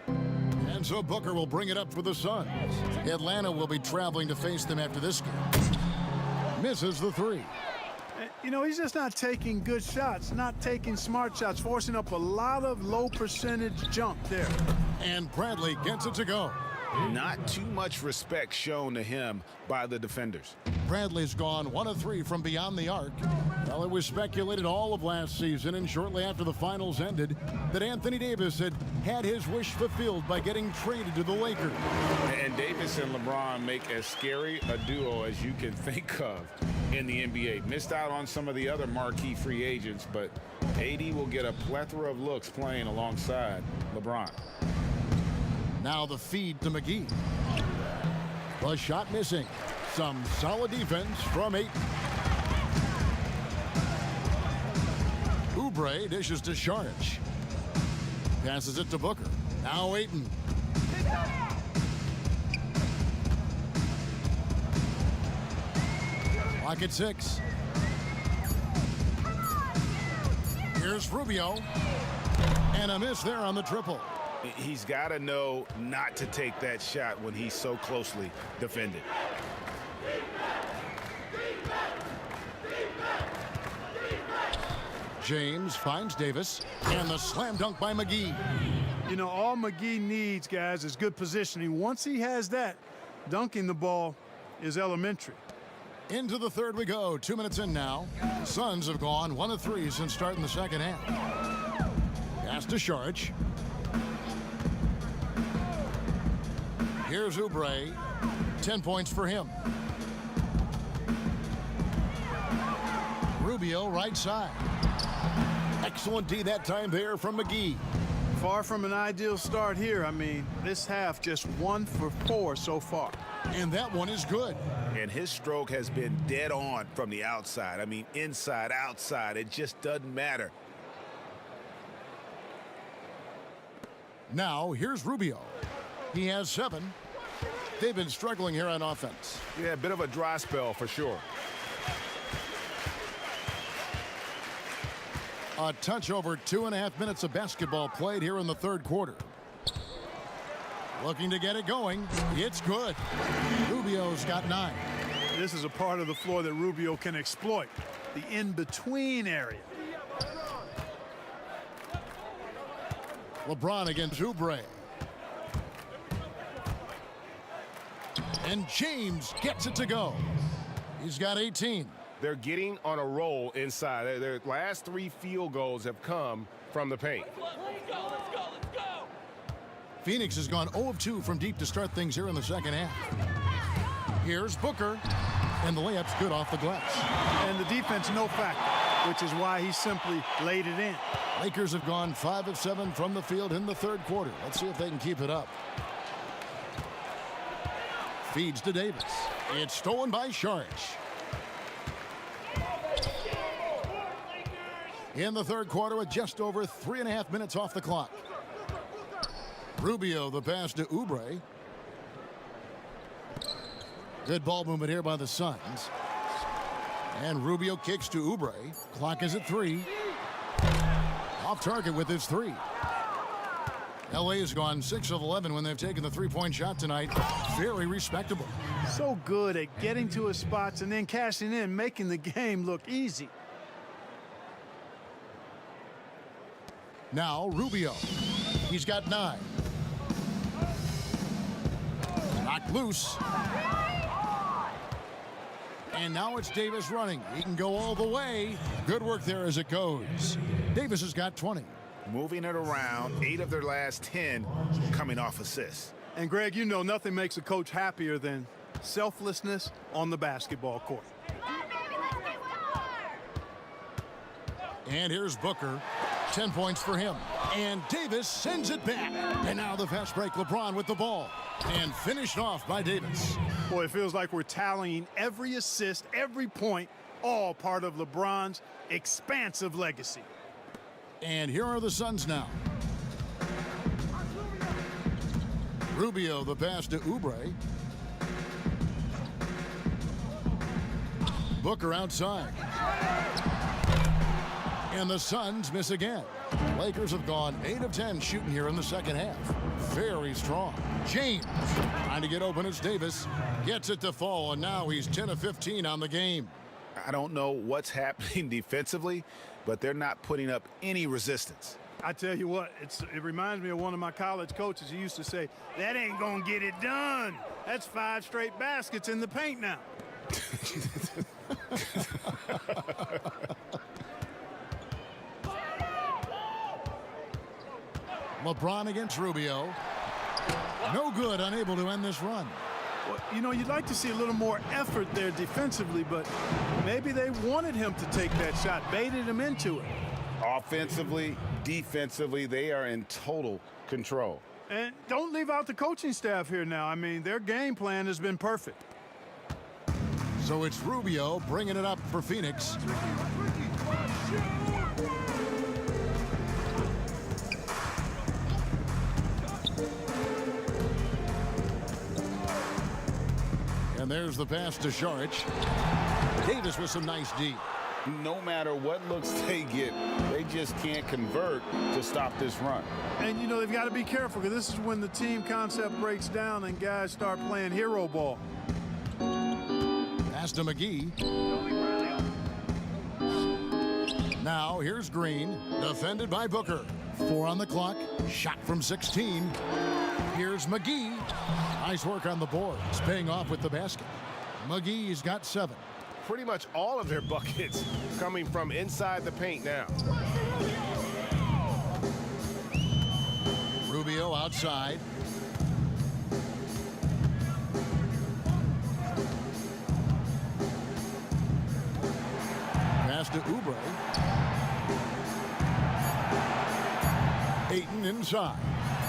And so Booker will bring it up for the Suns. Atlanta will be traveling to face them after this game. Misses the 3. You know, he's just not taking good shots, not taking smart shots, forcing up a lot of low percentage jump there. And Bradley gets it to go. Not too much respect shown to him by the defenders. Bradley's gone 1 of 3 from beyond the arc. Well, it was speculated all of last season and shortly after the finals ended that Anthony Davis had his wish fulfilled by getting traded to the Lakers. And Davis and LeBron make as scary a duo as you can think of in the NBA. Missed out on some of the other marquee free agents, but AD will get a plethora of looks playing alongside LeBron. Now the feed to McGee. The shot missing. Some solid defense from Ayton. Oubre dishes to Saric. Passes it to Booker. Now Ayton. Clock at 6. Here's Rubio. And a miss there on the triple. He's got to know not to take that shot when he's so closely defended. James finds Davis, and the slam dunk by McGee. You know, all McGee needs, guys, is good positioning. Once he has that, dunking the ball is elementary. Into the third we go. 2 minutes in now. The Suns have gone 1 of 3 since starting the second half. Pass to Saric. Here's Oubre. 10 points for him. Rubio right side. Excellent D that time there from McGee. Far from an ideal start here. I mean, this half just 1 for 4 so far. And that one is good. And his stroke has been dead on from the outside. I mean, inside, outside, it just doesn't matter. Now, here's Rubio. He has 7. They've been struggling here on offense. Yeah, a bit of a dry spell for sure. A touch over 2.5 minutes of basketball played here in the third quarter. Looking to get it going. It's good. Rubio's got 9. This is a part of the floor that Rubio can exploit. The in-between area. LeBron against Oubre. And James gets it to go. He's got 18. They're getting on a roll inside. Their last 3 field goals have come from the paint. Let's go. Phoenix has gone 0 of 2 from deep to start things here in the second half. Here's Booker. And the layup's good off the glass. And the defense no factor, which is why he simply laid it in. Lakers have gone 5 of 7 from the field in the third quarter. Let's see if they can keep it up. Feeds to Davis. It's stolen by Saric. In the third quarter with just over 3.5 minutes off the clock. Rubio the pass to Oubre. Good ball movement here by the Suns. And Rubio kicks to Oubre. Clock is at 3. Off target with his 3. LA has gone 6 of 11 when they've taken the three-point shot tonight. Very respectable. So good at getting to his spots and then cashing in, making the game look easy. Now Rubio. He's got 9. Knocked loose. And now it's Davis running. He can go all the way. Good work there as it goes. Davis has got 20. Moving it around, 8 of their last 10 coming off assists. And Greg, you know nothing makes a coach happier than selflessness on the basketball court. And here's Booker. 10 points for him. And Davis sends it back. And now the fast break, LeBron with the ball. And finished off by Davis. Boy, it feels like we're tallying every assist, every point, all part of LeBron's expansive legacy. And here are the Suns now. Rubio, the pass to Oubre. Booker outside. And the Suns miss again. Lakers have gone 8 of 10 shooting here in the second half. Very strong. James trying to get open. It's Davis. Gets it to fall, and now he's 10 of 15 on the game. I don't know what's happening defensively, but they're not putting up any resistance. I tell you what, it reminds me of one of my college coaches. He used to say, that ain't gonna get it done. That's 5 straight baskets in the paint now. LeBron against Rubio. No good, unable to end this run. Well, you know, you'd like to see a little more effort there defensively, but maybe they wanted him to take that shot, baited him into it. Offensively, defensively, they are in total control. And don't leave out the coaching staff here now. I mean, their game plan has been perfect. So it's Rubio bringing it up for Phoenix. And there's the pass to Saric. Davis with some nice D. No matter what looks they get, they just can't convert to stop this run. And, you know, they've got to be careful because this is when the team concept breaks down and guys start playing hero ball. Pass to McGee. Now here's Green, defended by Booker. 4 on the clock, shot from 16. Here's McGee. Nice work on the boards, paying off with the basket. McGee's got 7. Pretty much all of their buckets coming from inside the paint now. Rubio outside. Pass to Oubre. Ayton inside.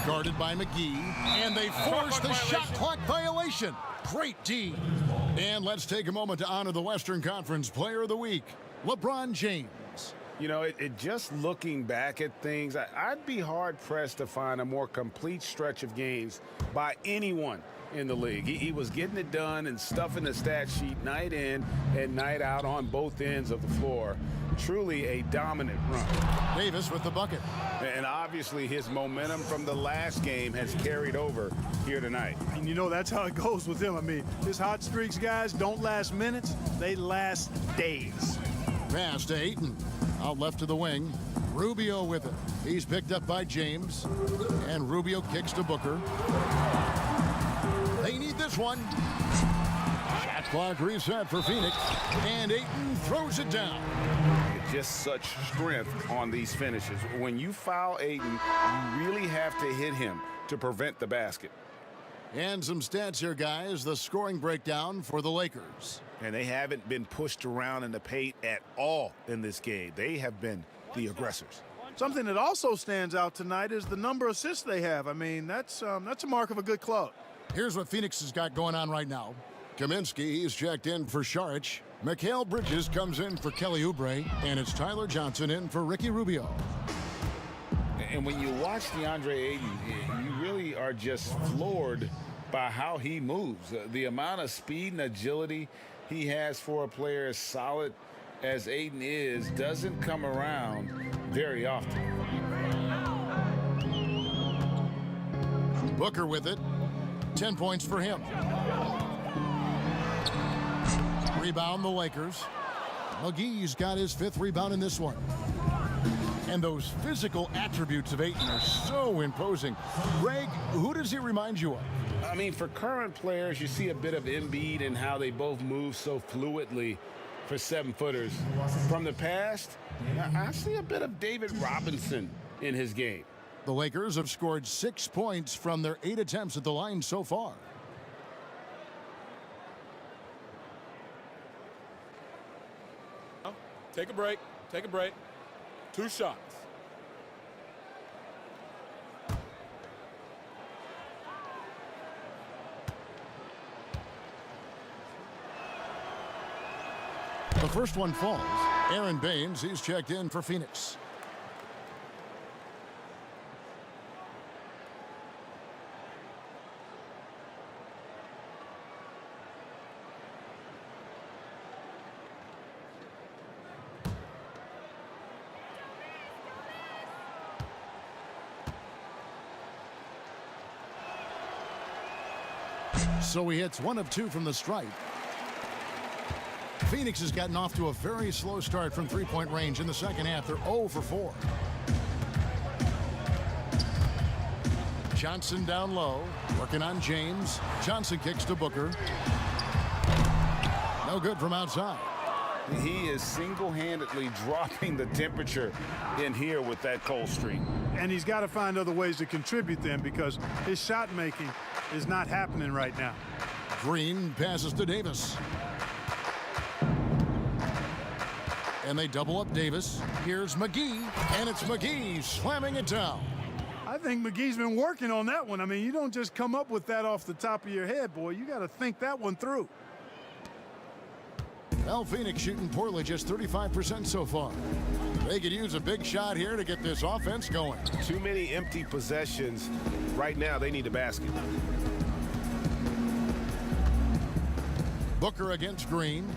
Guarded by McGee. And they force the shot clock violation. Great D. And let's take a moment to honor the Western Conference Player of the Week, LeBron James. You know, just looking back at things, I'd be hard-pressed to find a more complete stretch of games by anyone in the league. He was getting it done and stuffing the stat sheet night in and night out on both ends of the floor. Truly a dominant run. Davis with the bucket. And obviously his momentum from the last game has carried over here tonight. And you know, that's how it goes with him. I mean, his hot streaks, guys, don't last minutes. They last days. Pass to Ayton. Out left to the wing. Rubio with it. He's picked up by James. And Rubio kicks to Booker. They need this one. Shot clock reset for Phoenix. And Ayton throws it down. Just such strength on these finishes. When you foul Ayton, you really have to hit him to prevent the basket. And some stats here, guys. The scoring breakdown for the Lakers. And they haven't been pushed around in the paint at all in this game. They have been the aggressors. Something that also stands out tonight is the number of assists they have. I mean, that's a mark of a good club. Here's what Phoenix has got going on right now. Kaminsky, he's checked in for Saric. Mikal Bridges comes in for Kelly Oubre. And it's Tyler Johnson in for Ricky Rubio. And when you watch DeAndre Ayton, you really are just floored by how he moves. The amount of speed and agility he has for a player as solid as Aiden is doesn't come around very often. Booker with it. 10 points for him. Rebound the Lakers. McGee's got his 5th rebound in this one. And those physical attributes of Ayton are so imposing. Greg, who does he remind you of? I mean, for current players, you see a bit of Embiid and how they both move so fluidly for 7-footers. From the past, I see a bit of David Robinson in his game. The Lakers have scored 6 points from their 8 attempts at the line so far. Take a break. Take a break. 2 shots. The first one falls. Aaron Baines, he's checked in for Phoenix. So he hits 1 of 2 from the stripe. Phoenix has gotten off to a very slow start from 3-point range in the second half. They're 0 for 4. Johnson down low, working on James. Johnson kicks to Booker. No good from outside. He is single-handedly dropping the temperature in here with that cold streak. And he's got to find other ways to contribute then, because his shot making is not happening right now. Green passes to Davis. And they double up Davis. Here's McGee, and it's McGee slamming it down. I think McGee's been working on that one. I mean, you don't just come up with that off the top of your head, boy. You got to think that one through. Well, Phoenix shooting poorly, just 35% so far. They could use a big shot here to get this offense going. Too many empty possessions. Right now, they need a basket. Booker against Green.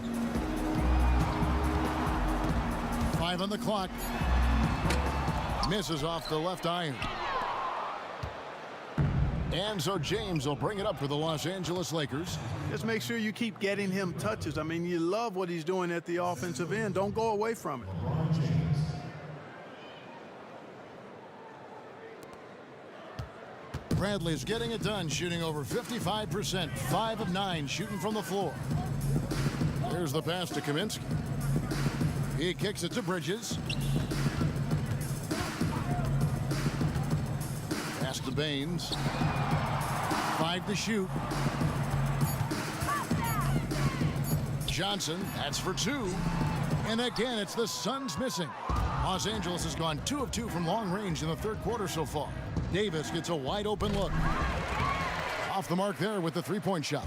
5 on the clock. Misses off the left iron. And so James will bring it up for the Los Angeles Lakers. Just make sure you keep getting him touches. I mean, you love what he's doing at the offensive end. Don't go away from it. Bradley's getting it done, shooting over 55%. 5 of 9 shooting from the floor. There's the pass to Kaminsky. He kicks it to Bridges. Pass to Baines. 5 to shoot. Johnson, that's for 2. And again, it's the Suns missing. Los Angeles has gone 2 of 2 from long range in the third quarter so far. Davis gets a wide open look. Off the mark there with the 3-point shot.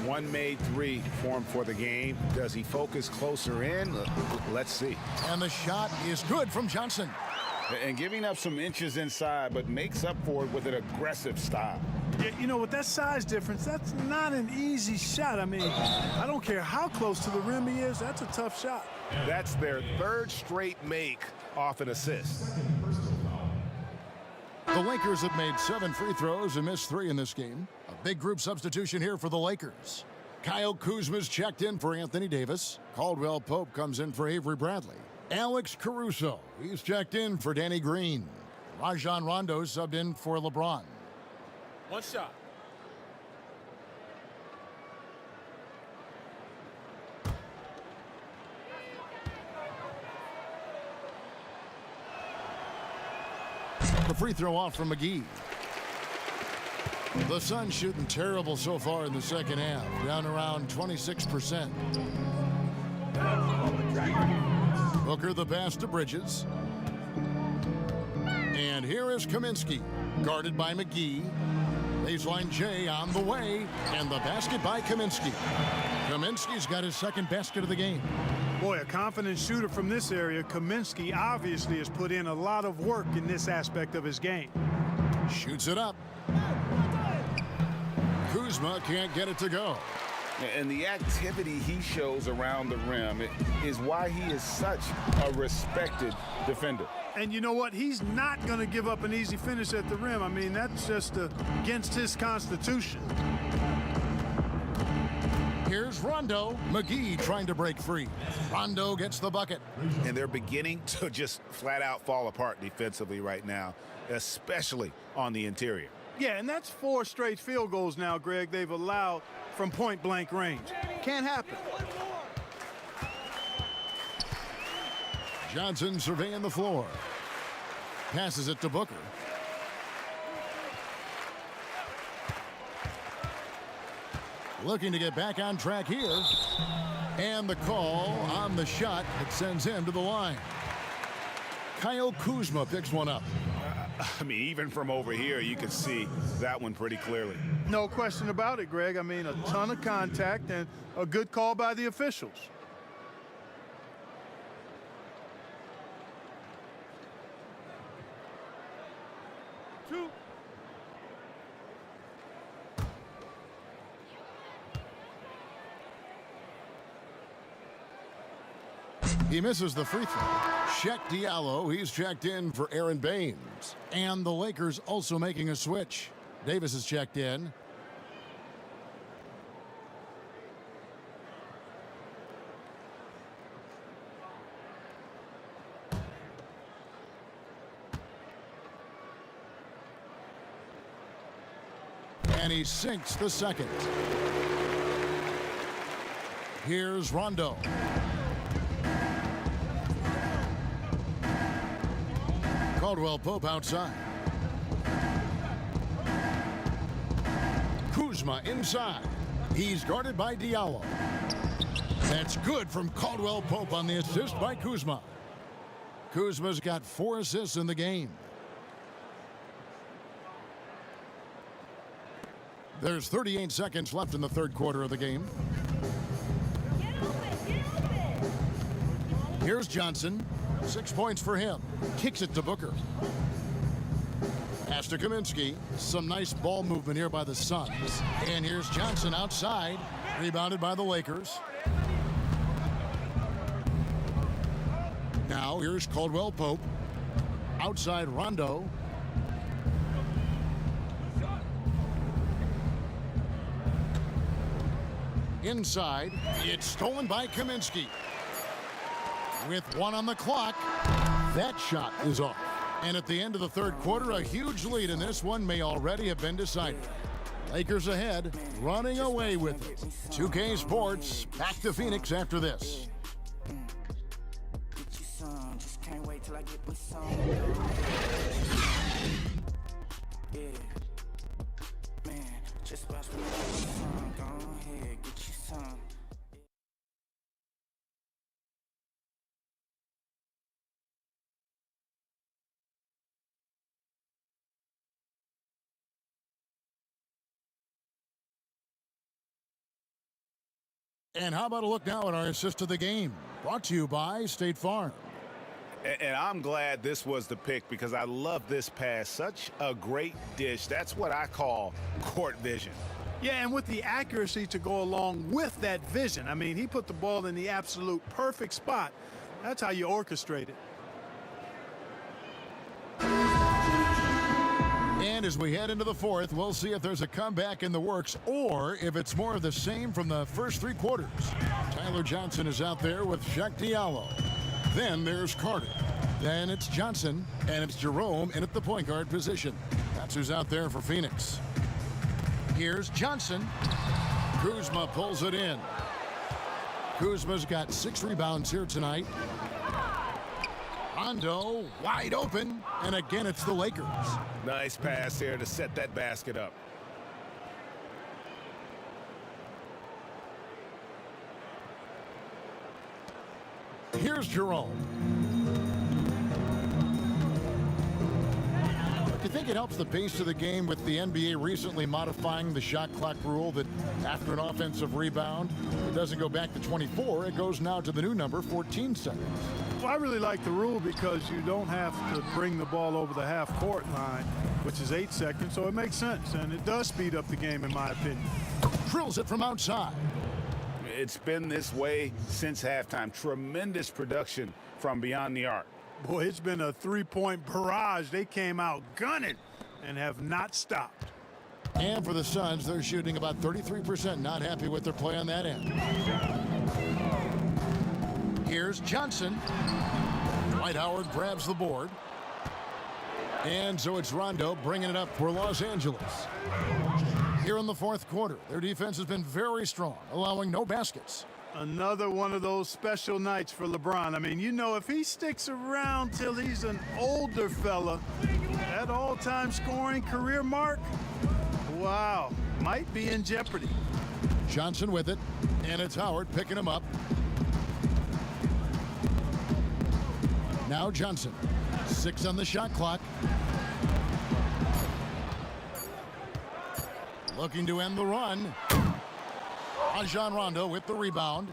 One made 3 for him for the game. Does he focus closer in? Let's see. And the shot is good from Johnson. And giving up some inches inside, but makes up for it with an aggressive style. Yeah, you know, with that size difference, that's not an easy shot. I mean, I don't care how close to the rim he is, that's a tough shot. That's their 3rd straight make off an assist. The Lakers have made 7 free throws and missed 3 in this game. A big group substitution here for the Lakers. Kyle Kuzma's checked in for Anthony Davis. Caldwell Pope comes in for Avery Bradley. Alex Caruso, he's checked in for Danny Green. Rajon Rondo subbed in for LeBron. 1 shot. The free throw off from McGee. The Suns shooting terrible so far in the second half, down around 26%. Booker the pass to Bridges. And here is Kaminsky, guarded by McGee. Baseline J on the way, and the basket by Kaminsky. Kaminsky's got his 2nd basket of the game. Boy, a confident shooter from this area. Kaminsky obviously has put in a lot of work in this aspect of his game. Shoots it up. Kuzma can't get it to go. And the activity he shows around the rim is why he is such a respected defender. And you know what? He's not going to give up an easy finish at the rim. I mean, that's just against his constitution. Here's Rondo. McGee trying to break free. Rondo gets the bucket. And they're beginning to just flat out fall apart defensively right now, especially on the interior. Yeah, and that's 4 straight field goals now, Greg, they've allowed from point-blank range. Can't happen. Johnson surveying the floor. Passes it to Booker. Looking to get back on track here. And the call on the shot that sends him to the line. Kyle Kuzma picks one up. I mean, even from over here, you can see that one pretty clearly. No question about it, Greg. I mean, a ton of contact and a good call by the officials. He misses the free throw. Shaq Diallo, he's checked in for Aaron Baines. And the Lakers also making a switch. Davis is checked in. And he sinks the second. Here's Rondo. Caldwell Pope outside. Kuzma inside. He's guarded by Diallo. That's good from Caldwell Pope on the assist by Kuzma. Kuzma's got 4 assists in the game. There's 38 seconds left in the third quarter of the game. Here's Johnson. 6 points for him. Kicks it to Booker. Pass to Kaminsky. Some nice ball movement here by the Suns. And here's Johnson outside. Rebounded by the Lakers. Now here's Caldwell Pope. Outside Rondo. Inside. It's stolen by Kaminsky. With 1 on the clock, that shot is off. And at the end of the third quarter, a huge lead in this one may already have been decided. Lakers ahead, running away with it. 2K Sports, back to Phoenix after this. And how about a look now at our assist of the game? Brought to you by State Farm. And I'm glad this was the pick because I love this pass. Such a great dish. That's what I call court vision. Yeah, and with the accuracy to go along with that vision. I mean, he put the ball in the absolute perfect spot. That's how you orchestrate it. And as we head into the fourth, we'll see if there's a comeback in the works or if it's more of the same from the first 3 quarters. Tyler Johnson is out there with Shaq Diallo. Then there's Carter. Then it's Johnson, and it's Jerome in at the point guard position. That's who's out there for Phoenix. Here's Johnson. Kuzma pulls it in. Kuzma's got 6 rebounds here tonight. Rondo wide open, and again it's the Lakers. Nice pass there to set that basket up. Here's Jerome. Do you think it helps the pace of the game with the NBA recently modifying the shot clock rule that after an offensive rebound, it doesn't go back to 24, it goes now to the new number, 14 seconds? Well, I really like the rule because you don't have to bring the ball over the half-court line, which is 8 seconds, so it makes sense, and it does speed up the game, in my opinion. Drills it from outside. It's been this way since halftime. Tremendous production from beyond the arc. Boy, it's been a three-point barrage. They came out gunning and have not stopped. And for the Suns, they're shooting about 33%. Not happy with their play on that end. Here's Johnson. Dwight Howard grabs the board. And so it's Rondo bringing it up for Los Angeles. Here in the fourth quarter, their defense has been very strong, allowing no baskets. Another one of those special nights for LeBron. I mean, you know, if he sticks around till he's an older fella, that all-time scoring career mark, wow, might be in jeopardy. Johnson with it, and it's Howard picking him up. Now Johnson, 6 on the shot clock. Looking to end the run. Rajon Rondo with the rebound.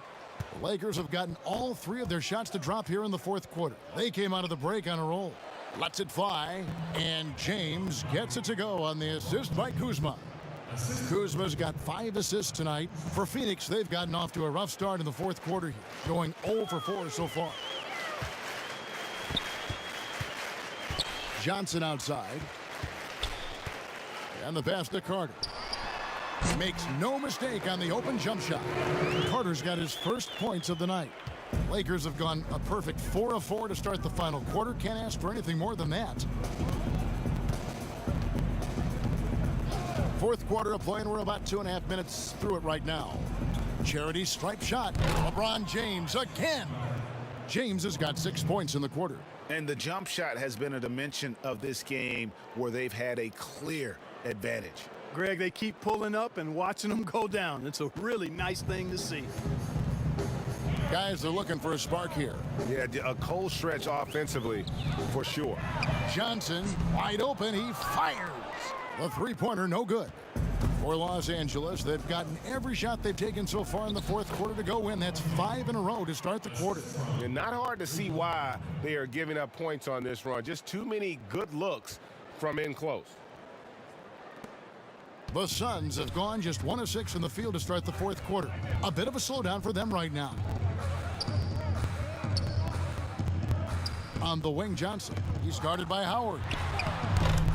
The Lakers have gotten all 3 of their shots to drop here in the fourth quarter. They came out of the break on a roll. Lets it fly, and James gets it to go on the assist by Kuzma. Kuzma's got 5 assists tonight. For Phoenix, they've gotten off to a rough start in the fourth quarter here, going 0 for 4 so far. Johnson outside. And the pass to Carter. Makes no mistake on the open jump shot. Carter's got his first points of the night. Lakers have gone a perfect 4 of 4 to start the final quarter. Can't ask for anything more than that. Fourth quarter of play, and we're about 2.5 minutes through it right now. Charity stripe shot. LeBron James again. James has got 6 points in the quarter. And the jump shot has been a dimension of this game where they've had a clear advantage. Greg, they keep pulling up and watching them go down. It's a really nice thing to see. Guys are looking for a spark here. Yeah, a cold stretch offensively for sure. Johnson wide open. He fires. The three-pointer no good. For Los Angeles, they've gotten every shot they've taken so far in the fourth quarter to go in. That's 5 in a row to start the quarter. And not hard to see why they are giving up points on this run. Just too many good looks from in close. The Suns have gone just 1 of 6 in the field to start the fourth quarter. A bit of a slowdown for them right now. On the wing, Johnson. He's guarded by Howard.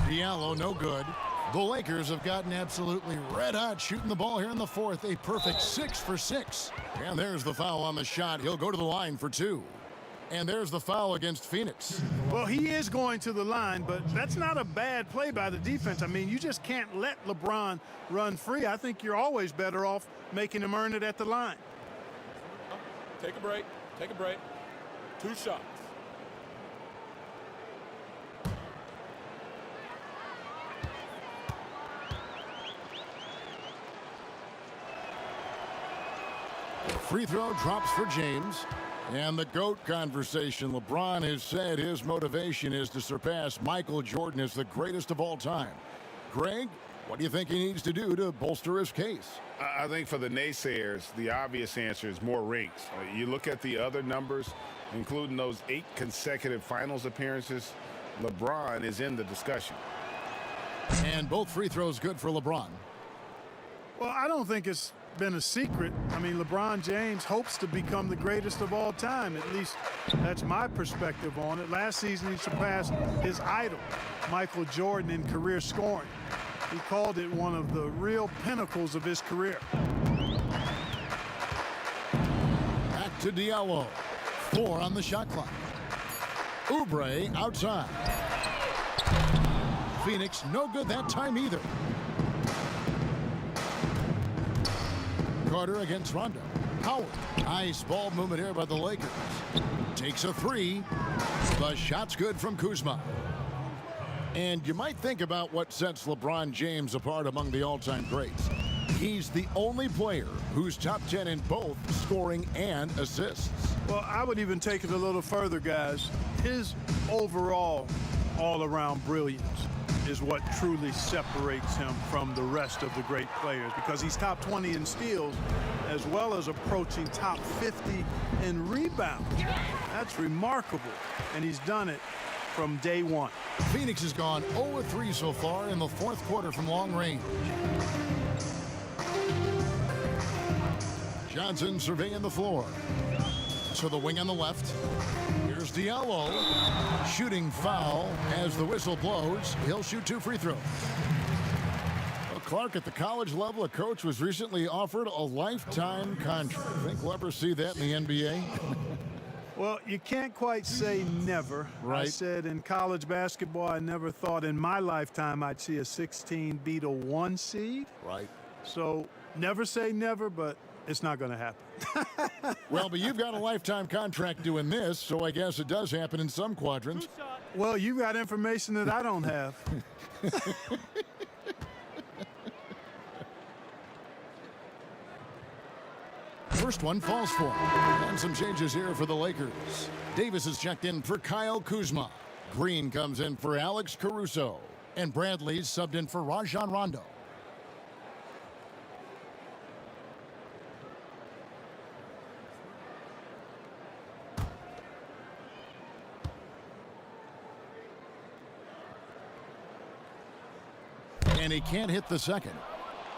Diallo, no good. The Lakers have gotten absolutely red hot shooting the ball here in the fourth. A perfect 6 for 6. And there's the foul on the shot. He'll go to the line for 2. And there's the foul against Phoenix. Well, he is going to the line, but that's not a bad play by the defense. I mean, you just can't let LeBron run free. I think you're always better off making him earn it at the line. Take a break. Take a break. 2 shots. Free throw drops for James. And the GOAT conversation. LeBron has said his motivation is to surpass Michael Jordan as the greatest of all time. Greg, what do you think he needs to do to bolster his case? I think for the naysayers, the obvious answer is more rings. You look at the other numbers, including those 8 consecutive finals appearances, LeBron is in the discussion. And both free throws good for LeBron. Well, I don't think it's been a secret. I mean, LeBron James hopes to become the greatest of all time. At least that's my perspective on it. Last season, he surpassed his idol, Michael Jordan, in career scoring. He called it one of the real pinnacles of his career. Back to Diallo. 4 on the shot clock. Oubre outside. Phoenix no good that time either. Carter against Rondo. Howard. Nice ball movement here by the Lakers. Takes a 3. The shot's good from Kuzma. And you might think about what sets LeBron James apart among the all-time greats. He's the only player who's top 10 in both scoring and assists. Well, I would even take it a little further, guys. His overall all-around brilliance. is what truly separates him from the rest of the great players, because he's top 20 in steals as well as approaching top 50 in rebounds. That's remarkable, and he's done it from day one. Phoenix has gone 0-3 so far in the fourth quarter from long range. Johnson surveying the floor. To the wing on the left. Here's Diallo. Shooting foul as the whistle blows. He'll shoot 2 free throws. Well, Clark, at the college level, a coach was recently offered a lifetime contract. Think we'll ever see that in the NBA? Well, you can't quite say never. Right. I said in college basketball, I never thought in my lifetime I'd see a 16 beat a 1 seed. Right. So never say never, but it's not going to happen. Well, but you've got a lifetime contract doing this, so I guess it does happen in some quadrants. Well, you got information that I don't have. First one falls for him. And some changes here for the Lakers. Davis is checked in for Kyle Kuzma. Green comes in for Alex Caruso. And Bradley's subbed in for Rajon Rondo. And he can't hit the second.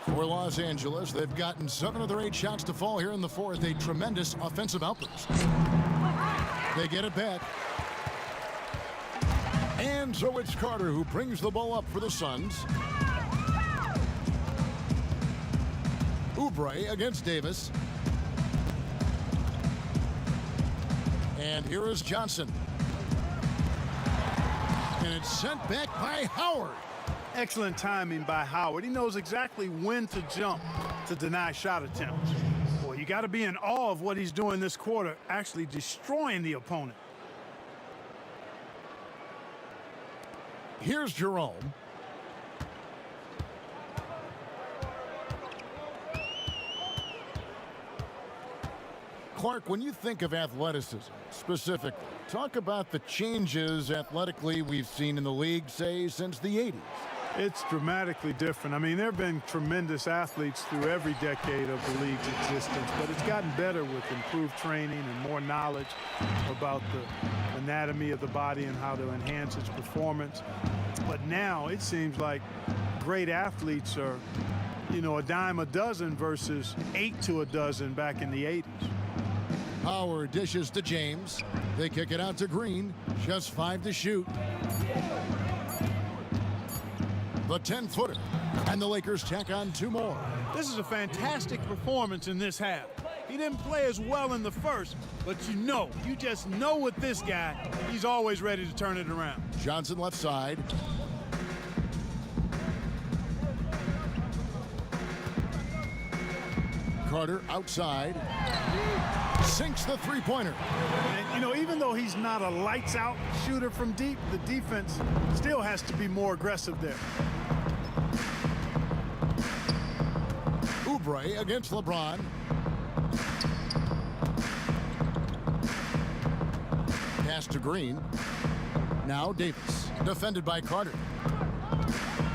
For Los Angeles, they've gotten 7 of their 8 shots to fall here in the fourth. A tremendous offensive outburst. They get it back. And so it's Carter who brings the ball up for the Suns. Oubre against Davis. And here is Johnson. And it's sent back by Howard. Excellent timing by Howard. He knows exactly when to jump to deny shot attempts. Boy, you got to be in awe of what he's doing this quarter, actually destroying the opponent. Here's Jerome. Clark, when you think of athleticism specifically, talk about the changes athletically we've seen in the league, say, since the 80s. It's dramatically different. I mean, there have been tremendous athletes through every decade of the league's existence, but it's gotten better with improved training and more knowledge about the anatomy of the body and how to enhance its performance. But now it seems like great athletes are, you know, a dime a dozen versus 8 to a dozen back in the 80s. Howard dishes to James. They kick it out to Green. Just 5 to shoot. The 10-footer. And the Lakers tack on 2 more. This is a fantastic performance in this half. He didn't play as well in the first, but you just know with this guy, he's always ready to turn it around. Johnson left side. Carter outside. Sinks the three-pointer. And, you know, even though he's not a lights-out shooter from deep, the defense still has to be more aggressive there. Oubre against LeBron. Pass to Green. Now Davis, defended by Carter.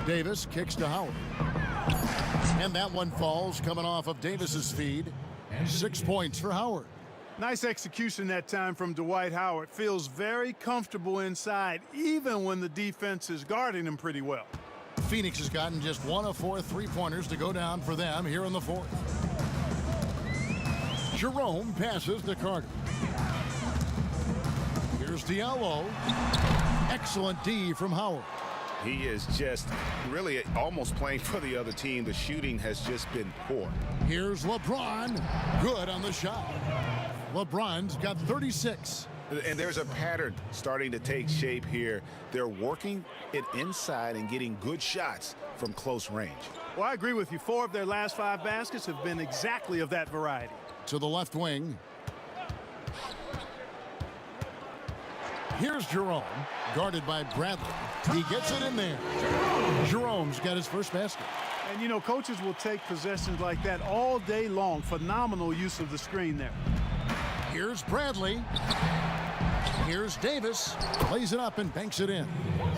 Davis kicks to Howard. And that one falls, coming off of Davis's feed. 6 points for Howard. Nice execution that time from Dwight Howard. Feels very comfortable inside, even when the defense is guarding him pretty well. Phoenix has gotten just 1 of 4 three-pointers to go down for them here in the fourth. Jerome passes to Carter. Here's Diallo. Excellent D from Howard. He is just really almost playing for the other team. The shooting has just been poor. Here's LeBron. Good on the shot. LeBron's got 36. And there's a pattern starting to take shape here. They're working it inside and getting good shots from close range. Well, I agree with you. 4 of their last 5 baskets have been exactly of that variety. To the left wing. Here's Jerome, guarded by Bradley. He gets it in there. Jerome's got his first basket. And, you know, coaches will take possessions like that all day long. Phenomenal use of the screen there. Here's Bradley. Here's Davis. Plays it up and banks it in.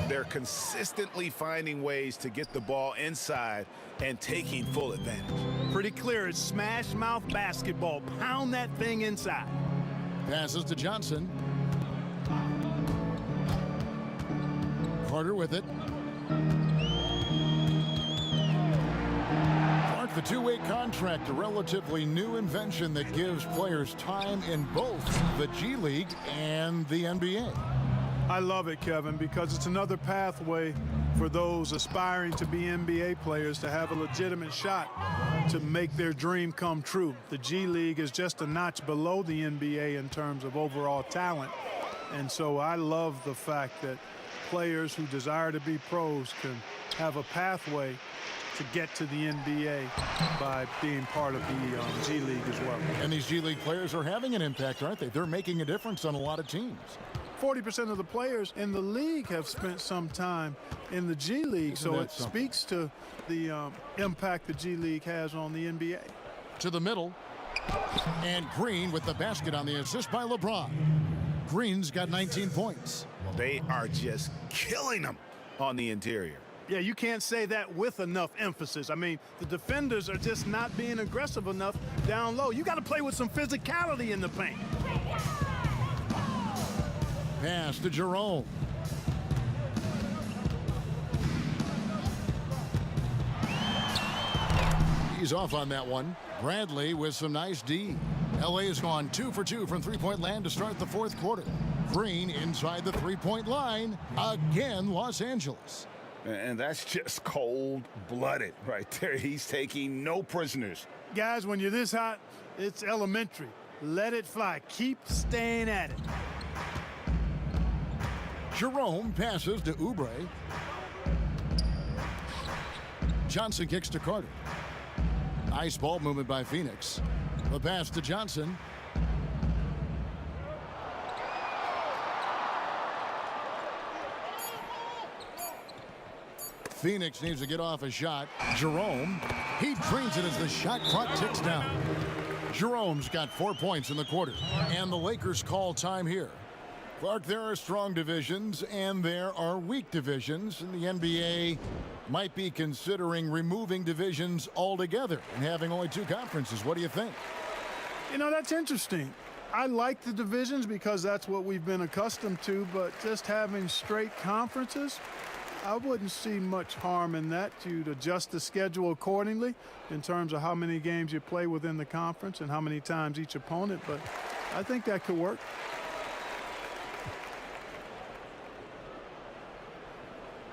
They're consistently finding ways to get the ball inside and taking full advantage. Pretty clear. It's smash mouth basketball. Pound that thing inside. Passes to Johnson. Carter with it. Clark, the two-way contract, a relatively new invention that gives players time in both the G League and the NBA. I love it, Kevin, because it's another pathway for those aspiring to be NBA players to have a legitimate shot to make their dream come true. The G League is just a notch below the NBA in terms of overall talent. And so I love the fact that players who desire to be pros can have a pathway to get to the NBA by being part of the G League as well. And these G League players are having an impact, aren't they? They're making a difference on a lot of teams. 40% of the players in the league have spent some time in the G League, so it speaks to the impact the G League has on the NBA. To the middle, and Green with the basket on the assist by LeBron. Green's got 19 points. They are just killing them on the interior. Yeah, you can't say that with enough emphasis. I mean, the defenders are just not being aggressive enough down low. You got to play with some physicality in the paint. Pass to Jerome. He's off on that one. Bradley with some nice D. LA has gone 2 for 2 from three-point land to start the fourth quarter. Green inside the three-point line. Again, Los Angeles. And that's just cold-blooded right there. He's taking no prisoners. Guys, when you're this hot, it's elementary. Let it fly. Keep staying at it. Jerome passes to Oubre. Johnson kicks to Carter. Nice ball movement by Phoenix. The pass to Johnson. Phoenix needs to get off a shot. Jerome, he drains it as the shot clock ticks down. Jerome's got 4 points in the quarter, and the Lakers call time here. Clark, there are strong divisions and there are weak divisions, and the NBA might be considering removing divisions altogether and having only 2 conferences. What do you think? You know, that's interesting. I like the divisions because that's what we've been accustomed to, but just having straight conferences, I wouldn't see much harm in that. You'd adjust the schedule accordingly in terms of how many games you play within the conference and how many times each opponent, but I think that could work.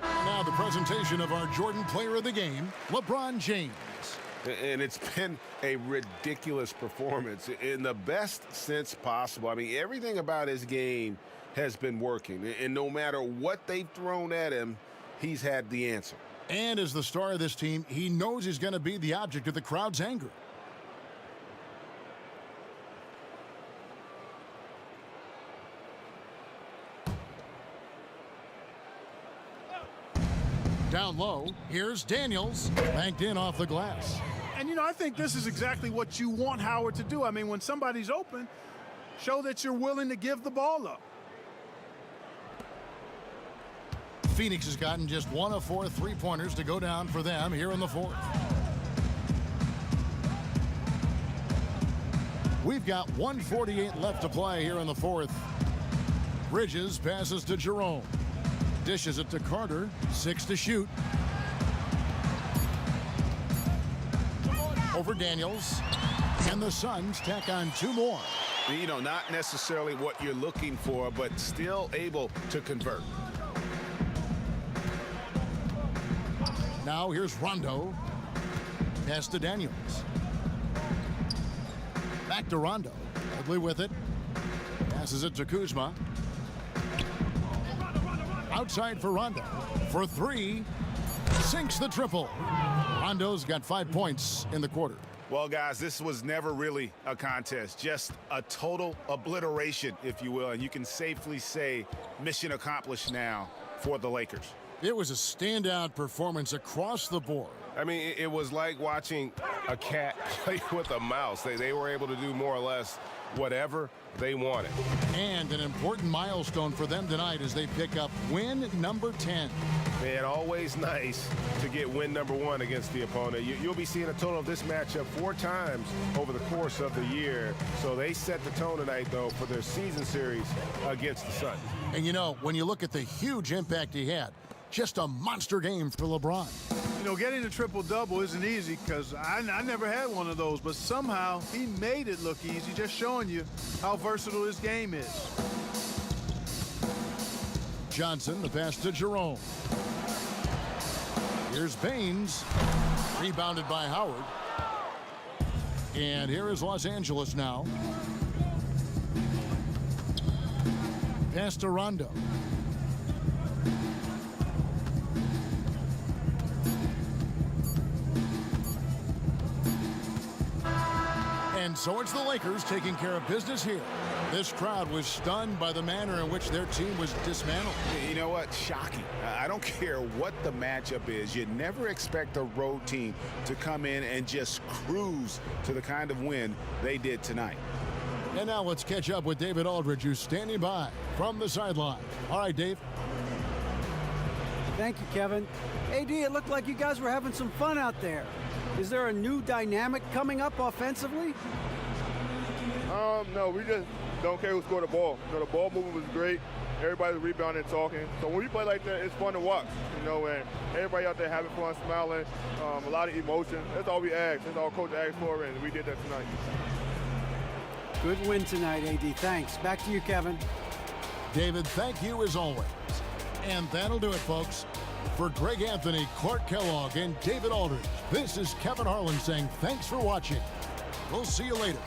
Now the presentation of our Jordan Player of the Game, LeBron James. And it's been a ridiculous performance in the best sense possible. I mean, everything about his game has been working. And no matter what they've thrown at him, he's had the answer. And as the star of this team, he knows he's going to be the object of the crowd's anger. Down low, here's Daniels, banked in off the glass. And, you know, I think this is exactly what you want Howard to do. I mean, when somebody's open, show that you're willing to give the ball up. Phoenix has gotten just 1 of 4 three-pointers to go down for them here in the fourth. We've got 1:48 left to play here in the fourth. Bridges passes to Jerome. Dishes it to Carter. 6 to shoot. Over Daniels. And the Suns tack on 2 more. You know, not necessarily what you're looking for, but still able to convert. Now here's Rondo. Pass to Daniels. Back to Rondo. Ugly with it. Passes it to Kuzma. Outside for Rondo. For 3. Sinks the triple. Rondo's got 5 points in the quarter. Well, guys, this was never really a contest, just a total obliteration, if you will. And you can safely say mission accomplished now for the Lakers. It was a standout performance across the board. I mean, it was like watching a cat play with a mouse. They were able to do more or less whatever they wanted. And an important milestone for them tonight as they pick up win number 10. Man, always nice to get win number 1 against the opponent. You'll be seeing a total of this matchup 4 times over the course of the year. So they set the tone tonight, though, for their season series against the Suns. And you know, when you look at the huge impact he had, just a monster game for LeBron. You know, getting a triple-double isn't easy because I never had one of those, but somehow he made it look easy, just showing you how versatile his game is. Johnson, the pass to Jerome. Here's Baines, rebounded by Howard. And here is Los Angeles now. Pass to Rondo. And so it's the Lakers taking care of business here. This crowd was stunned by the manner in which their team was dismantled. You know what? Shocking. I don't care what the matchup is. You never expect a road team to come in and just cruise to the kind of win they did tonight. And now let's catch up with David Aldridge, who's standing by from the sideline. All right, Dave. Thank you, Kevin. AD, it looked like you guys were having some fun out there. Is there a new dynamic coming up offensively? No, we just don't care who scored the ball. You know, the ball movement was great. Everybody's rebounding and talking. So when we play like that, it's fun to watch. You know, and everybody out there having fun, smiling, a lot of emotion. That's all we asked. That's all Coach asked for, and we did that tonight. Good win tonight, AD. Thanks. Back to you, Kevin. David, thank you as always. And that'll do it, folks. For Greg Anthony, Clark Kellogg, and David Aldridge, this is Kevin Harlan saying thanks for watching. We'll see you later.